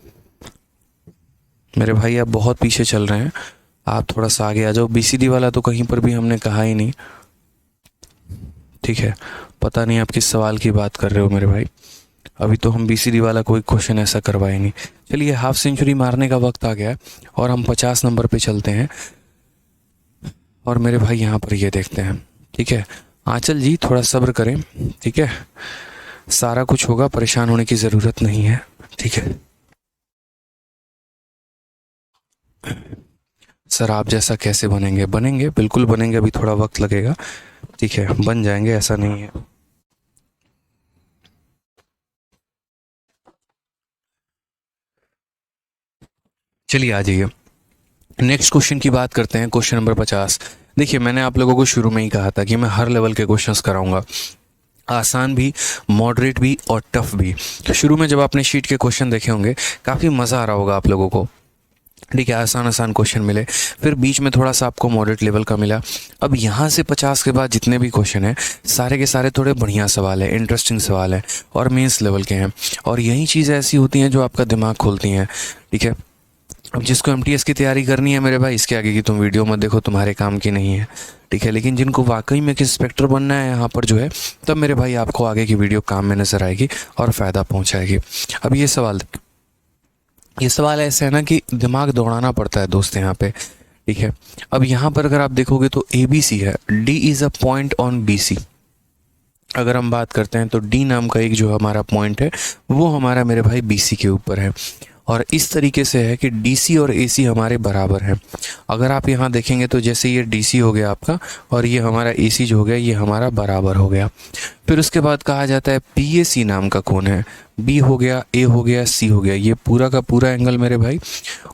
मेरे भाई? आप बहुत पीछे चल रहे हैं, आप थोड़ा सा आगे आ जाओ। बीसीडी वाला तो कहीं पर भी हमने कहा ही नहीं। ठीक है, पता नहीं आप किस सवाल की बात कर रहे हो मेरे भाई, अभी तो हम बीसीडी वाला कोई क्वेश्चन ऐसा करवाए नहीं। चलिए, हाफ सेंचुरी मारने का वक्त आ गया है और हम 50 नंबर पे चलते हैं और मेरे भाई यहाँ पर ये देखते हैं। ठीक है, आंचल जी थोड़ा सब्र करें, ठीक है, सारा कुछ होगा, परेशान होने की ज़रूरत नहीं है। ठीक है सर, आप जैसा कैसे बनेंगे? बनेंगे, बिल्कुल बनेंगे, अभी थोड़ा वक्त लगेगा। ठीक है, बन जाएंगे, ऐसा नहीं है। चलिए आ जाइए, नेक्स्ट क्वेश्चन की बात करते हैं, क्वेश्चन नंबर 50। देखिए, मैंने आप लोगों को शुरू में ही कहा था कि मैं हर लेवल के क्वेश्चंस कराऊंगा, आसान भी, मॉडरेट भी और टफ भी। तो शुरू में जब आपने शीट के क्वेश्चन देखे होंगे, काफ़ी मज़ा आ रहा होगा आप लोगों को। ठीक है, आसान आसान क्वेश्चन मिले, फिर बीच में थोड़ा सा आपको मॉडरेट लेवल का मिला। अब यहाँ से 50 के बाद जितने भी क्वेश्चन हैं, सारे के सारे थोड़े बढ़िया सवाल है, इंटरेस्टिंग सवाल है और मेंस लेवल के हैं। और यही चीज़ें ऐसी होती हैं जो आपका दिमाग खोलती हैं। ठीक है, अब जिसको एमटीएस की तैयारी करनी है मेरे भाई, इसके आगे की तुम वीडियो मत देखो, तुम्हारे काम की नहीं है। ठीक है, लेकिन जिनको वाकई में किस इंस्पेक्टर बनना है यहाँ पर जो है, तब मेरे भाई आपको आगे की वीडियो काम में नजर आएगी और फ़ायदा पहुँचाएगी। अब ये सवाल ऐसे है ना कि दिमाग दौड़ाना पड़ता है दोस्त यहाँ पे। ठीक है, अब यहाँ पर अगर आप देखोगे तो ABC है, D is a point on BC। अगर हम बात करते हैं तो D नाम का एक जो हमारा पॉइंट है, वो हमारा मेरे भाई BC के ऊपर है। और इस तरीके से है कि DC और AC हमारे बराबर हैं। अगर आप यहाँ देखेंगे तो जैसे ये DC हो गया आपका और ये हमारा AC जो हो गया, ये हमारा बराबर हो गया। फिर उसके बाद कहा जाता है PAC नाम का कोण है, B हो गया, A हो गया, C हो गया, ये पूरा का पूरा एंगल मेरे भाई।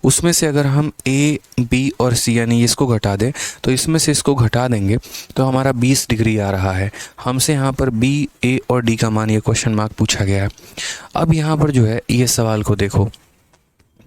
उसमें से अगर हम A, B और C यानी इसको घटा दें, तो इसमें से इसको घटा देंगे तो हमारा 20 डिग्री आ रहा है। हमसे यहाँ पर B, A और D का मान, ये क्वेश्चन मार्क पूछा गया है। अब यहाँ पर जो है ये सवाल को देखो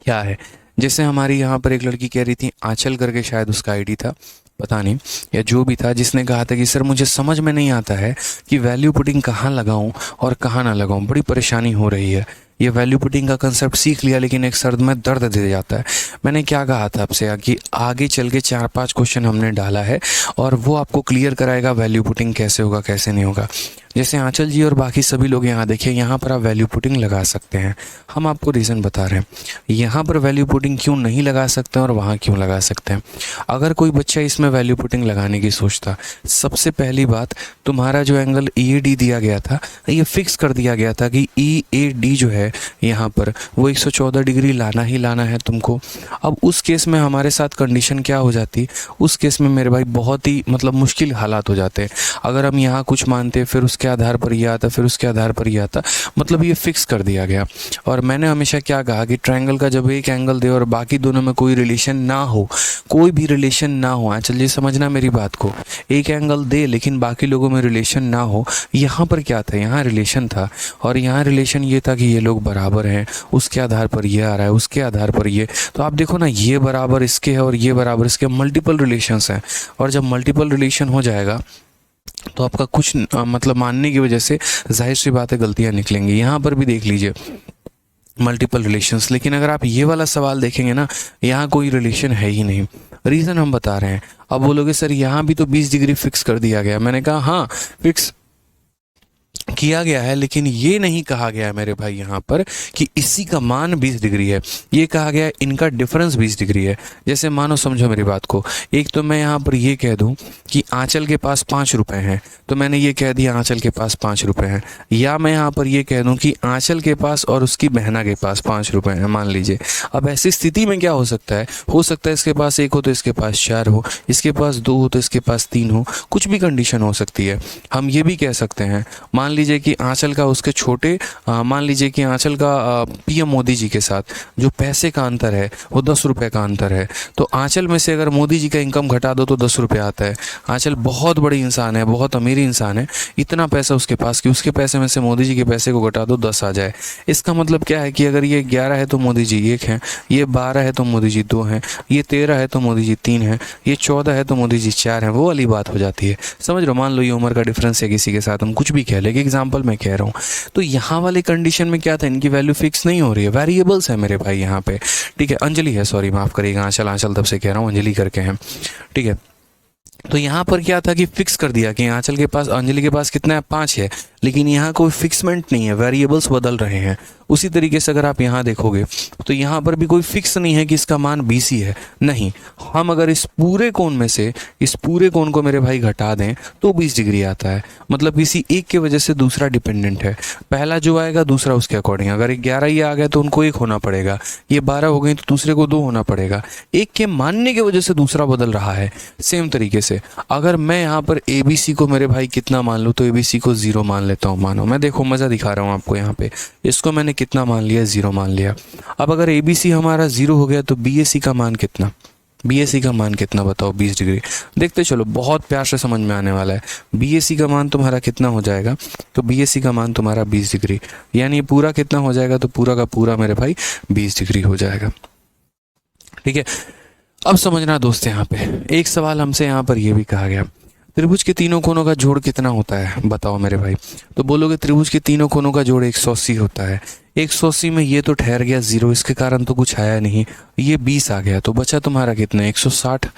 क्या है। जैसे हमारी यहाँ पर एक लड़की कह रही थी, आंचल करके शायद उसका आईडी था, पता नहीं, या जो भी था, जिसने कहा था कि सर मुझे समझ में नहीं आता है कि वैल्यू पुटिंग कहाँ लगाऊं और कहाँ ना लगाऊं, बड़ी परेशानी हो रही है। ये वैल्यू पुटिंग का कंसेप्ट सीख लिया लेकिन एक सर में दर्द दे जाता है। मैंने क्या कहा था आपसे कि आगे चल के 4-5 क्वेश्चन हमने डाला है और वो आपको क्लियर कराएगा वैल्यू पुटिंग कैसे होगा कैसे नहीं होगा। जैसे आंचल जी और बाकी सभी लोग यहाँ देखिए, यहाँ पर आप वैल्यू पुटिंग लगा सकते हैं। हम आपको रीज़न बता रहे हैं यहाँ पर वैल्यू पुटिंग क्यों नहीं लगा सकते और वहाँ क्यों लगा सकते हैं। अगर कोई बच्चा इसमें वैल्यू पुटिंग लगाने की सोचता, सबसे पहली बात, तुम्हारा जो एंगल EAD दिया गया था, ये फिक्स कर दिया गया था कि EAD जो है यहाँ पर वो 114 डिग्री लाना ही लाना है तुमको। अब उस केस में हमारे साथ कंडीशन क्या हो जाती, उस केस में मेरे भाई बहुत ही मतलब मुश्किल हालात हो जाते हैं। अगर हम यहाँ कुछ मानते, फिर उसके आधार पर ये आता, फिर उसके आधार पर ये आता, मतलब ये फिक्स कर दिया गया। और मैंने हमेशा क्या कहा कि ट्रायंगल का जब एक एंगल दे और बाकी दोनों में कोई रिलेशन ना हो, कोई भी रिलेशन ना हो, चलिए समझना मेरी बात को, एक एंगल दे लेकिन बाकी लोगों में रिलेशन ना हो। यहाँ पर क्या था, यहाँ रिलेशन था और यहाँ रिलेशन ये था कि ये लोग बराबर हैं, उसके आधार पर ये आ रहा है, उसके आधार पर ये। तो आप देखो ना, ये बराबर इसके है और ये बराबर इसके, मल्टीपल रिलेशंस हैं। और जब मल्टीपल रिलेशन हो जाएगा तो आपका कुछ मतलब मानने की वजह से जाहिर सी बात है गलतियाँ निकलेंगी। यहाँ पर भी देख लीजिए मल्टीपल रिलेशंस, लेकिन अगर आप ये वाला सवाल देखेंगे ना, यहाँ कोई रिलेशन है ही नहीं। रीज़न हम बता रहे हैं। अब बोलोगे सर यहाँ भी तो 20 डिग्री फिक्स कर दिया गया। मैंने कहा हाँ फिक्स किया गया है, लेकिन ये नहीं कहा गया है मेरे भाई यहाँ पर कि इसी का मान 20 डिग्री है। ये कहा गया है इनका डिफरेंस 20 डिग्री है। जैसे मानो, समझो मेरी बात को, एक तो मैं यहाँ पर ये कह दूँ कि आंचल के पास 5 रुपए हैं, तो मैंने ये कह दिया आंचल के पास 5 रुपए हैं। या मैं यहाँ पर ये कह दूँ कि आंचल के पास और उसकी बहना के पास 5 रुपए हैं, मान लीजिए। अब ऐसी स्थिति में क्या हो सकता है? हो सकता है इसके पास 1 हो तो इसके पास 4 हो, इसके पास 2 हो तो इसके पास 3 हो, कुछ भी कंडीशन हो सकती है। हम ये भी कह सकते हैं, मान लीजिए कि आंचल का उसके छोटे, मान लीजिए कि आंचल का पीएम मोदी जी के साथ जो पैसे का अंतर है वो 10 रुपये का अंतर है। तो आंचल में से अगर मोदी जी का इनकम घटा दो तो 10 रुपये आता है। आंचल बहुत बड़ी इंसान है, बहुत अमीर इंसान है, इतना पैसा उसके पास कि उसके पैसे में से मोदी जी के पैसे को घटा दो 10 आ जाए। इसका मतलब क्या है कि अगर ये 11 है तो मोदी जी 1 हैं, ये 12 है तो मोदी जी 2 हैं, ये 13 है तो मोदी जी 3 हैं, ये 14 है तो मोदी जी 4 हैं। वो वाली बात हो जाती है, समझ लो। मान लो ये उम्र का डिफरेंस है किसी के साथ, हम कुछ भी कह लेंगे, एग्जाम्पल मैं कह रहा हूँ। तो यहाँ वाले कंडीशन में क्या था, इनकी वैल्यू फिक्स नहीं हो रही है, वेरिएबल्स है मेरे भाई यहाँ पे। ठीक है, अंजलि है, सॉरी माफ़ करिएगा, आंचल आंचल तब से कह रहा हूँ, अंजलि करके हैं। ठीक है, तो यहाँ पर क्या था कि फिक्स कर दिया कि आंचल के पास, अंजलि के पास कितना है, 5 है, लेकिन यहाँ कोई फिक्समेंट नहीं है, वेरिएबल्स बदल रहे हैं। उसी तरीके से अगर आप यहाँ देखोगे तो यहाँ पर भी कोई फिक्स नहीं है कि इसका मान 20 ही है, नहीं। हम अगर इस पूरे कोण में से इस पूरे कोण को मेरे भाई घटा दें तो 20 डिग्री आता है। मतलब किसी एक के वजह से दूसरा डिपेंडेंट है, पहला जो आएगा दूसरा उसके अकॉर्डिंग। अगर 11 ही आ गया तो उनको 1 होना पड़ेगा, ये 12 हो गई तो दूसरे को 2 होना पड़ेगा। एक के मानने की वजह से दूसरा बदल रहा है। सेम तरीके से अगर मैं यहाँ पर ABC को मेरे भाई कितना मान लूँ, तो ABC को 0 मान लेता हूँ। मानो, मैं देखो मज़ा दिखा रहा हूँ आपको यहाँ पे, इसको मैंने कितना मान लिया, 0 मान लिया। अब अगर ABC हमारा 0 हो गया तो BAC का मान कितना, BAC का मान कितना बताओ, 20 डिग्री। देखते चलो, बहुत प्यार से समझ में आने वाला है। BAC का मान तुम्हारा कितना हो जाएगा, तो BAC का मान तुम्हारा 20 डिग्री, यानी पूरा कितना हो जाएगा, तो पूरा का पूरा मेरे भाई 20 डिग्री हो जाएगा। ठीक है, अब समझना दोस्त, यहाँ पे एक सवाल हमसे यहाँ पर यह भी कहा गया, त्रिभुज के तीनों कोनों का जोड़ कितना होता है बताओ मेरे भाई। तो बोलोगे त्रिभुज के तीनों कोनों का जोड़ 180 होता है। 180 में ये तो ठहर गया 0, इसके कारण तो कुछ आया नहीं, ये 20 आ गया, तो बचा तुम्हारा कितना, 160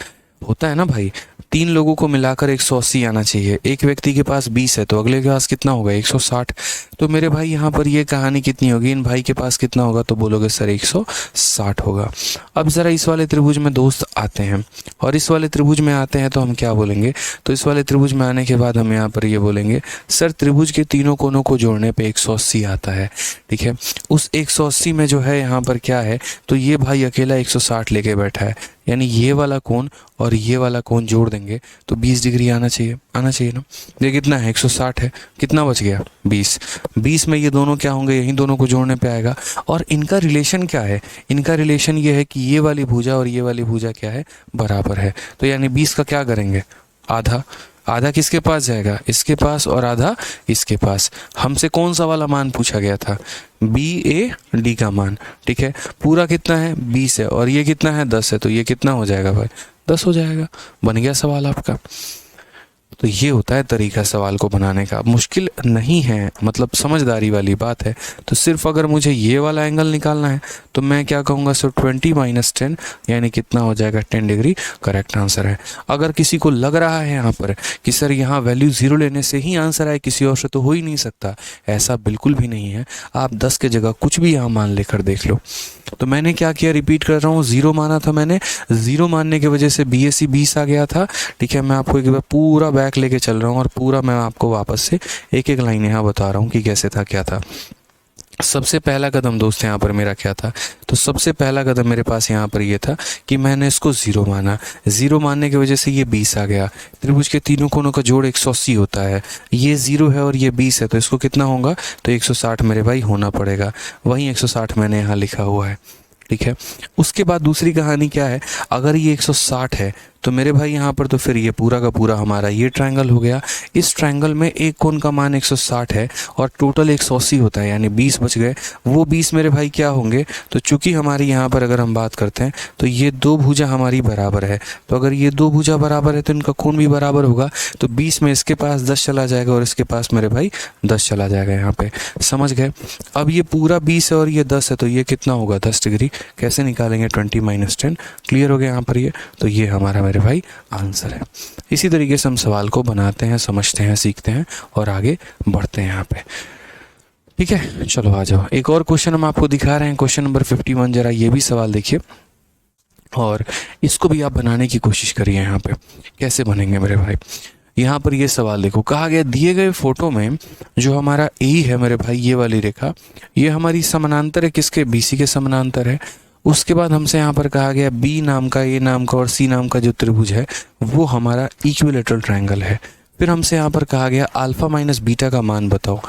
होता है ना भाई। 3 लोगों को मिलाकर 180 आना चाहिए, एक व्यक्ति के पास 20 है तो अगले के पास कितना होगा, 160। तो मेरे भाई यहाँ पर ये कहानी कितनी होगी, इन भाई के पास कितना होगा, तो बोलोगे सर 160 होगा। अब ज़रा इस वाले त्रिभुज में दोस्त आते हैं, और इस वाले त्रिभुज में आते हैं तो हम क्या बोलेंगे, तो इस वाले त्रिभुज में आने के बाद हम यहाँ पर ये बोलेंगे, सर त्रिभुज के तीनों कोनों को जोड़ने पे 180 आता है। ठीक है, उस 180 में जो है यहाँ पर क्या है, तो ये भाई अकेला 160 लेके बैठा है, यानी ये वाला कोण और ये वाला कोण जोड़ देंगे तो 20 डिग्री आना चाहिए, आना चाहिए ना। ये कितना है, 160 है, कितना बच गया, 20। 20 में ये दोनों क्या होंगे, यही दोनों को जोड़ने पे आएगा। और इनका रिलेशन क्या है, इनका रिलेशन ये है कि ये वाली भुजा और ये वाली भुजा क्या है, बराबर है। तो यानी 20 का क्या करेंगे, आधा। आधा किसके पास जाएगा, इसके पास, और आधा इसके पास। हमसे कौन सा वाला मान पूछा गया था, BAD का मान। ठीक है, पूरा कितना है, 20 है, और ये कितना है, 10 है, तो ये कितना हो जाएगा भाई, 10 हो जाएगा। बन गया सवाल आपका। तो ये होता है तरीका सवाल को बनाने का, मुश्किल नहीं है, मतलब समझदारी वाली बात है। तो सिर्फ अगर मुझे ये वाला एंगल निकालना है तो मैं क्या कहूँगा, सर 20 - 10 यानी कितना हो जाएगा, 10 डिग्री करेक्ट आंसर है। अगर किसी को लग रहा है यहाँ पर कि सर यहाँ वैल्यू 0 लेने से ही आंसर आए, किसी और से तो हो ही नहीं सकता, ऐसा बिल्कुल भी नहीं है। आप 10 के जगह कुछ भी यहाँ मान लेकर देख लो। तो मैंने क्या किया, रिपीट कर रहा हूँ, 0 माना था मैंने, 0 मानने की वजह से BAC 20 आ गया था। ठीक है, मैं आपको एक बार पूरा बैक लेके चल रहा हूँ और पूरा मैं आपको वापस से एक एक लाइन यहाँ बता रहा हूँ कि कैसे था, क्या था। सबसे पहला कदम दोस्त यहाँ पर मेरा क्या था, तो सबसे पहला कदम मेरे पास यहाँ पर ये था कि मैंने इसको 0 माना। 0 मानने की वजह से ये 20 आ गया। त्रिभुज के तीनों कोनों का जोड़ 180 होता है, ये 0 है और ये 20 है, तो इसको कितना होगा, तो 160 मेरे भाई होना पड़ेगा। वहीं 160 मैंने यहाँ लिखा हुआ है। ठीक है, उसके बाद दूसरी कहानी क्या है, अगर ये 160 है तो मेरे भाई यहाँ पर तो फिर ये पूरा का पूरा हमारा ये ट्रायंगल हो गया। इस ट्रायंगल में एक कोण का मान 160 है और टोटल 180 होता है, यानी 20 बच गए। वो 20 मेरे भाई क्या होंगे, तो चूंकि हमारी यहाँ पर अगर हम बात करते हैं तो ये 2 भुजा हमारी बराबर है, तो अगर ये 2 भुजा बराबर है तो इनका कोण भी बराबर होगा। तो 20 में इसके पास 10 चला जाएगा और इसके पास मेरे भाई 10 चला जाएगा। यहाँ पे समझ गए। अब ये पूरा 20 है और ये 10 है, तो ये कितना होगा, 10 डिग्री। कैसे निकालेंगे, 20 - 10। क्लियर हो गया यहाँ पर ये, तो ये हमारा मेरे भाई आंसर है। इसी तरीके से हम सवाल को बनाते हैं, समझते हैं, सीखते हैं और आगे बढ़ते हैं यहाँ पे। ठीक है, चलो आ जाओ। एक और क्वेश्चन हम आपको दिखा रहे हैं, क्वेश्चन नंबर 51। जरा ये भी सवाल देखिए और इसको भी आप बनाने की कोशिश करिए। यहाँ पे कैसे बनेंगे मेरे भाई, यहाँ पर ये सवाल देखो, कहा गया दिए गए फोटो में जो हमारा ए है मेरे भाई, ये वाली रेखा, ये हमारी समानांतर है किसके, बीसी के समानांतर है। उसके बाद हमसे यहाँ पर कहा गया बी नाम का, ए नाम का और सी नाम का जो त्रिभुज है वो हमारा इक्विलेटरल ट्रायंगल है। फिर हमसे यहाँ पर कहा गया अल्फा माइनस बीटा का मान बताओ।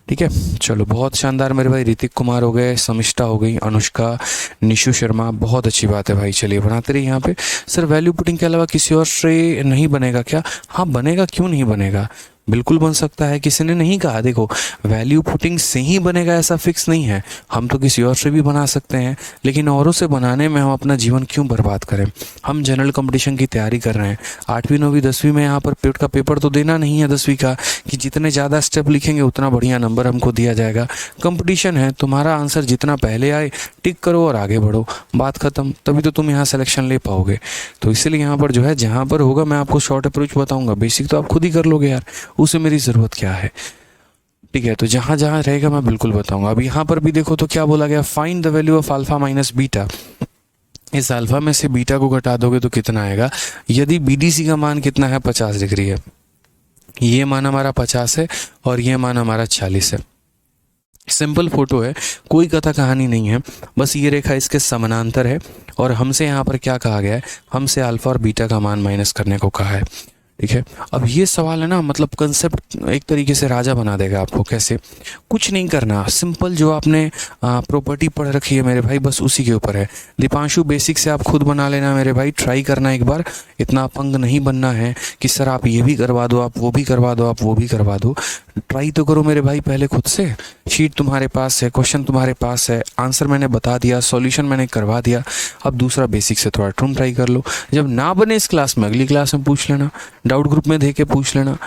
ठीक है, चलो बहुत शानदार मेरे भाई। ऋतिक कुमार हो गए, समिष्टा हो गई, अनुष्का, निशु शर्मा, बहुत अच्छी बात है भाई। चलिए बनाते रहिए यहाँ पे। सर वैल्यू पुटिंग के अलावा किसी और से नहीं बनेगा क्या? हाँ बनेगा, क्यों नहीं बनेगा, बिल्कुल बन सकता है। किसी ने नहीं कहा, देखो वैल्यू पुटिंग से ही बनेगा ऐसा फिक्स नहीं है, हम तो किसी और से भी बना सकते हैं, लेकिन औरों से बनाने में हम अपना जीवन क्यों बर्बाद करें। हम जनरल कंपटीशन की तैयारी कर रहे हैं, 8वीं 9वीं 10वीं में यहाँ पर पेट का पेपर तो देना नहीं है 10वीं का, कि जितने ज़्यादा स्टेप लिखेंगे उतना बढ़िया नंबर हमको दिया जाएगा। कंपटीशन है, तुम्हारा आंसर जितना पहले आए टिक करो और आगे बढ़ो, बात खत्म। तभी तो तुम यहाँ सिलेक्शन ले पाओगे। तो इसलिए यहाँ पर जो है, जहाँ पर होगा मैं आपको शॉर्ट अप्रोच बताऊँगा, बेसिक तो आप खुद ही कर लोगे यार, उसे मेरी ज़रूरत क्या है। ठीक है, तो जहाँ जहाँ रहेगा मैं बिल्कुल बताऊंगा। अब यहाँ पर भी देखो तो क्या बोला गया, find the value of alpha minus beta. इस अल्फा में से बीटा को घटा दोगे तो कितना आएगा। यदि बीडीसी का मान कितना है, 50 डिग्री है, ये मान हमारा 50 है और ये मान हमारा 40 है। सिंपल फोटो है, कोई कथा कहानी नहीं है, बस ये रेखा इसके समानांतर है और हमसे यहाँ पर क्या कहा गया है, हमसे अल्फा और बीटा का मान माइनस करने को कहा है। ठीक है, अब ये सवाल है ना, मतलब कंसेप्ट एक तरीके से राजा बना देगा आपको। कैसे, कुछ नहीं करना, सिंपल जो आपने प्रॉपर्टी पढ़ रखी है मेरे भाई, बस उसी के ऊपर है। दीपांशु बेसिक से आप खुद बना लेना मेरे भाई, ट्राई करना एक बार, इतना अपंग नहीं बनना है कि सर आप ये भी करवा दो, आप वो भी करवा दो, आप वो भी करवा दो। ट्राई तो करो मेरे भाई पहले खुद से। शीट तुम्हारे पास है, क्वेश्चन तुम्हारे पास है, आंसर मैंने बता दिया, सॉल्यूशन मैंने करवा दिया। अब दूसरा बेसिक से थोड़ा तुम ट्राई कर लो, जब ना बने इस क्लास में अगली क्लास में पूछ लेना, डाउट ग्रुप में दे के पूछ लेना,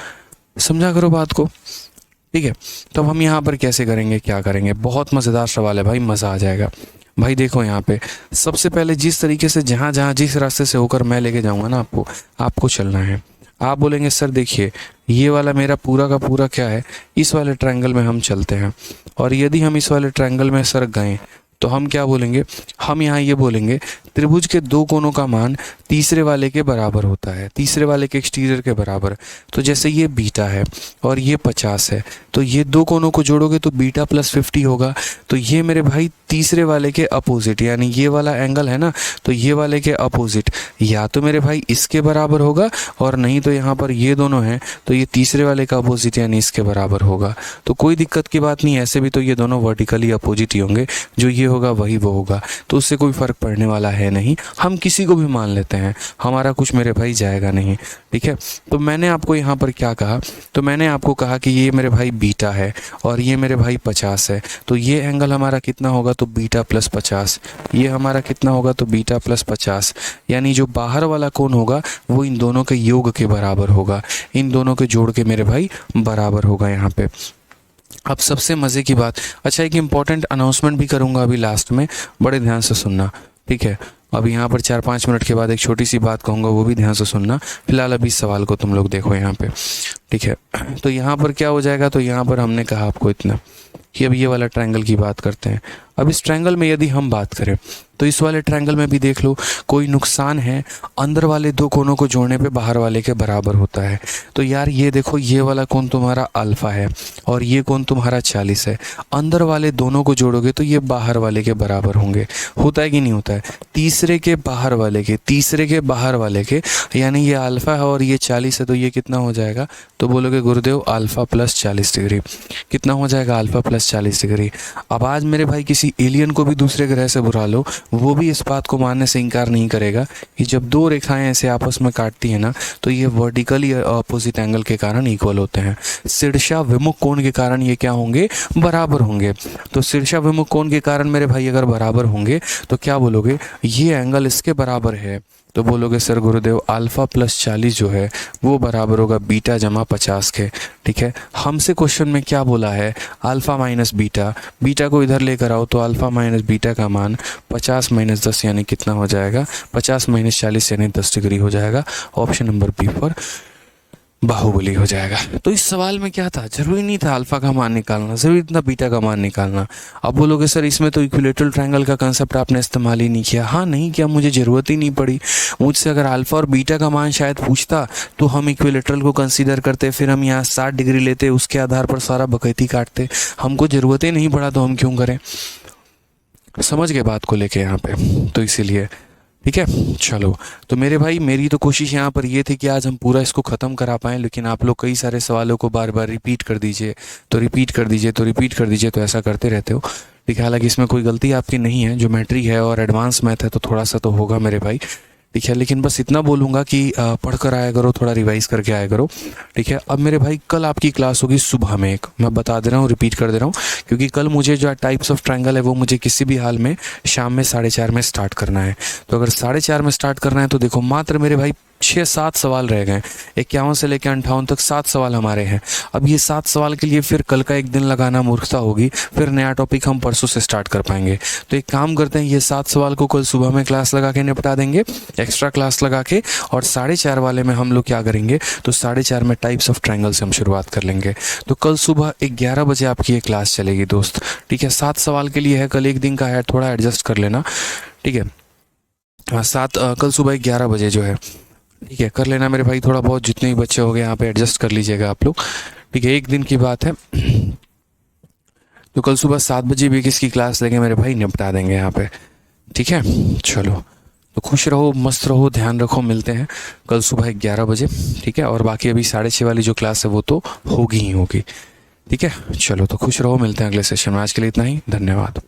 समझा करो बात को। ठीक है, तो अब हम यहाँ पर कैसे करेंगे, क्या करेंगे, बहुत मज़ेदार सवाल है भाई, मज़ा आ जाएगा भाई। देखो यहाँ पे सबसे पहले जिस तरीके से जहाँ जहाँ जिस रास्ते से होकर मैं लेके जाऊँगा ना आपको चलना है। आप बोलेंगे सर देखिए ये वाला मेरा पूरा का पूरा क्या है, इस वाले ट्रायंगल में हम चलते हैं, और यदि हम इस वाले ट्रायंगल में सर गए तो हम क्या बोलेंगे, हम यहाँ ये बोलेंगे त्रिभुज के दो कोनों का मान तीसरे वाले के बराबर होता है, तीसरे वाले के एक्सटीरियर के बराबर। तो जैसे ये बीटा है और ये 50 है, तो ये दो कोनों को जोड़ोगे तो बीटा प्लस 50 होगा। तो ये मेरे भाई तीसरे वाले के अपोजिट, यानी ये वाला एंगल है ना, तो ये वाले के अपोजिट या तो मेरे भाई इसके बराबर होगा, और नहीं तो यहाँ पर ये दोनों हैं तो ये तीसरे वाले का अपोजिट यानी इसके बराबर होगा। तो कोई दिक्कत की बात नहीं, ऐसे भी तो ये दोनों वर्टिकली अपोजिट ही होंगे, जो ये होगा वही वो होगा, तो उससे कोई फर्क पड़ने वाला है नहीं। हम किसी को भी मान लेते हैं, हमारा कुछ मेरे भाई जाएगा नहीं। ठीक है, तो मैंने आपको यहाँ पर क्या कहा, तो मैंने आपको कहा कि ये मेरे भाई बीटा है और ये मेरे भाई 50 है, तो ये एंगल हमारा कितना होगा, तो बीटा प्लस 50। ये हमारा कितना होगा, तो बीटा प्लस 50, यानी जो बाहर वाला कोण होगा वो इन दोनों के योग के बराबर होगा, इन दोनों के जोड़ के मेरे भाई बराबर होगा यहाँ पे। अब सबसे मज़े की बात, अच्छा एक इम्पॉर्टेंट अनाउंसमेंट भी करूँगा अभी लास्ट में, बड़े ध्यान से सुनना। ठीक है, अब यहाँ पर 4-5 मिनट के बाद एक छोटी सी बात कहूँगा, वो भी ध्यान से सुनना। फिलहाल अभी इस सवाल को तुम लोग देखो यहाँ पे। ठीक है, तो यहाँ पर क्या हो जाएगा, तो यहाँ पर हमने कहा आपको इतना कि अब ये वाला ट्रायंगल की बात करते हैं। अब इस ट्रायंगल में यदि हम बात करें तो इस वाले ट्रायंगल में भी देख लो कोई नुकसान है, अंदर वाले दो कोनों को जोड़ने पे बाहर वाले के बराबर होता है। तो यार ये देखो, ये वाला कोण तुम्हारा अल्फा है और ये कोण तुम्हारा 40 है, अंदर वाले दोनों को जोड़ोगे तो ये बाहर वाले के बराबर होंगे। होता है कि नहीं होता है, तीसरे के बाहर वाले के, तीसरे के बाहर वाले के, यानी ये अल्फा है और ये 40 है, तो ये कितना हो जाएगा, तो बोलोगे गुरुदेव अल्फा प्लस 40 डिग्री। कितना हो जाएगा, अल्फा प्लस 40 डिग्री। अब आज मेरे भाई किसी एलियन को भी दूसरे ग्रह से बुला लो, वो भी इस बात को मानने से इनकार नहीं करेगा कि जब दो रेखाएं ऐसे आपस में काटती हैं ना, तो ये वर्टिकली अपोजिट एंगल के कारण इक्वल होते हैं। शीर्षा विमुख कोण के कारण ये क्या होंगे, बराबर होंगे। तो शीर्षा विमुख कोण के कारण मेरे भाई अगर बराबर होंगे तो क्या बोलोगे, ये एंगल इसके बराबर है, तो बोलोगे सर गुरुदेव अल्फ़ा प्लस 40 जो है वो बराबर होगा बीटा जमा 50 के। ठीक है, हमसे क्वेश्चन में क्या बोला है, अल्फ़ा माइनस बीटा, बीटा को इधर लेकर आओ तो अल्फ़ा माइनस बीटा का मान 50 माइनस 10 यानी कितना हो जाएगा, 50 माइनस 40 यानी 10 डिग्री हो जाएगा। Option number B for Baahubali हो जाएगा। तो इस सवाल में क्या था, जरूरी नहीं था अल्फा का मान निकालना, जरूरी था बीटा का मान निकालना। अब बोलोगे सर इसमें तो इक्विलेटरल ट्रायंगल का कंसेप्ट आपने इस्तेमाल ही नहीं किया। हाँ नहीं किया, मुझे ज़रूरत ही नहीं पड़ी। मुझसे अगर अल्फा और बीटा का मान शायद पूछता तो हम इक्विलेटरल को कंसीडर करते, फिर हम यहाँ 60 डिग्री लेते, उसके आधार पर सारा बकैती काटते। हमको ज़रूरत ही नहीं पड़ा तो हम क्यों करें। समझ गए बात को लेके यहाँ पे, तो इसीलिए ठीक है। चलो तो मेरे भाई मेरी तो कोशिश यहाँ पर ये थी कि आज हम पूरा इसको ख़त्म करा पाएँ, लेकिन आप लोग कई सारे सवालों को बार बार रिपीट कर दीजिए तो रिपीट कर दीजिए तो रिपीट कर दीजिए, तो ऐसा करते रहते हो। ठीक है, हालांकि इसमें कोई गलती आपकी नहीं है, ज्योमेट्री है और एडवांस मैथ है तो थोड़ा सा तो होगा मेरे भाई। ठीक है, लेकिन बस इतना बोलूँगा कि पढ़ कर आया करो, थोड़ा रिवाइज करके आया करो। ठीक है, अब मेरे भाई कल आपकी क्लास होगी सुबह में, एक मैं बता दे रहा हूँ, रिपीट कर दे रहा हूँ, क्योंकि कल मुझे जो टाइप्स ऑफ ट्रायंगल है वो मुझे किसी भी हाल में शाम में 4:30 में स्टार्ट करना है। तो अगर 4:30 में स्टार्ट करना है तो देखो मात्र मेरे भाई 6-7 सवाल रह गए। 51 से लेकर 58 तक 7 सवाल हमारे हैं। अब ये 7 सवाल के लिए फिर कल का एक दिन लगाना मूर्खता होगी, फिर नया टॉपिक हम परसों से स्टार्ट कर पाएंगे। तो एक काम करते हैं, ये 7 सवाल को कल सुबह में क्लास लगा के निपटा देंगे, एक्स्ट्रा क्लास लगा के, और 4:30 वाले में हम लोग क्या करेंगे, तो 4:30 में टाइप्स ऑफ ट्रायंगल से हम शुरुआत कर लेंगे। तो कल सुबह 11 बजे आपकी ये क्लास चलेगी दोस्त। ठीक है, 7 सवाल के लिए है, कल एक दिन का है, थोड़ा एडजस्ट कर लेना। ठीक है, कल सुबह 11 बजे जो है, ठीक है, कर लेना मेरे भाई, थोड़ा बहुत जितने भी बच्चे हो गए यहाँ पे एडजस्ट कर लीजिएगा आप लोग। ठीक है, एक दिन की बात है। तो कल सुबह 7 बजे भी किसकी क्लास लेंगे मेरे भाई, निपटा देंगे यहाँ पे। ठीक है, चलो तो खुश रहो, मस्त रहो, ध्यान रखो, मिलते हैं कल सुबह 11 बजे। ठीक है, और बाकी अभी 6:30 वाली जो क्लास है वो तो होगी ही होगी। ठीक है, चलो तो खुश रहो, मिलते हैं अगले सेशन में। आज के लिए इतना ही, धन्यवाद।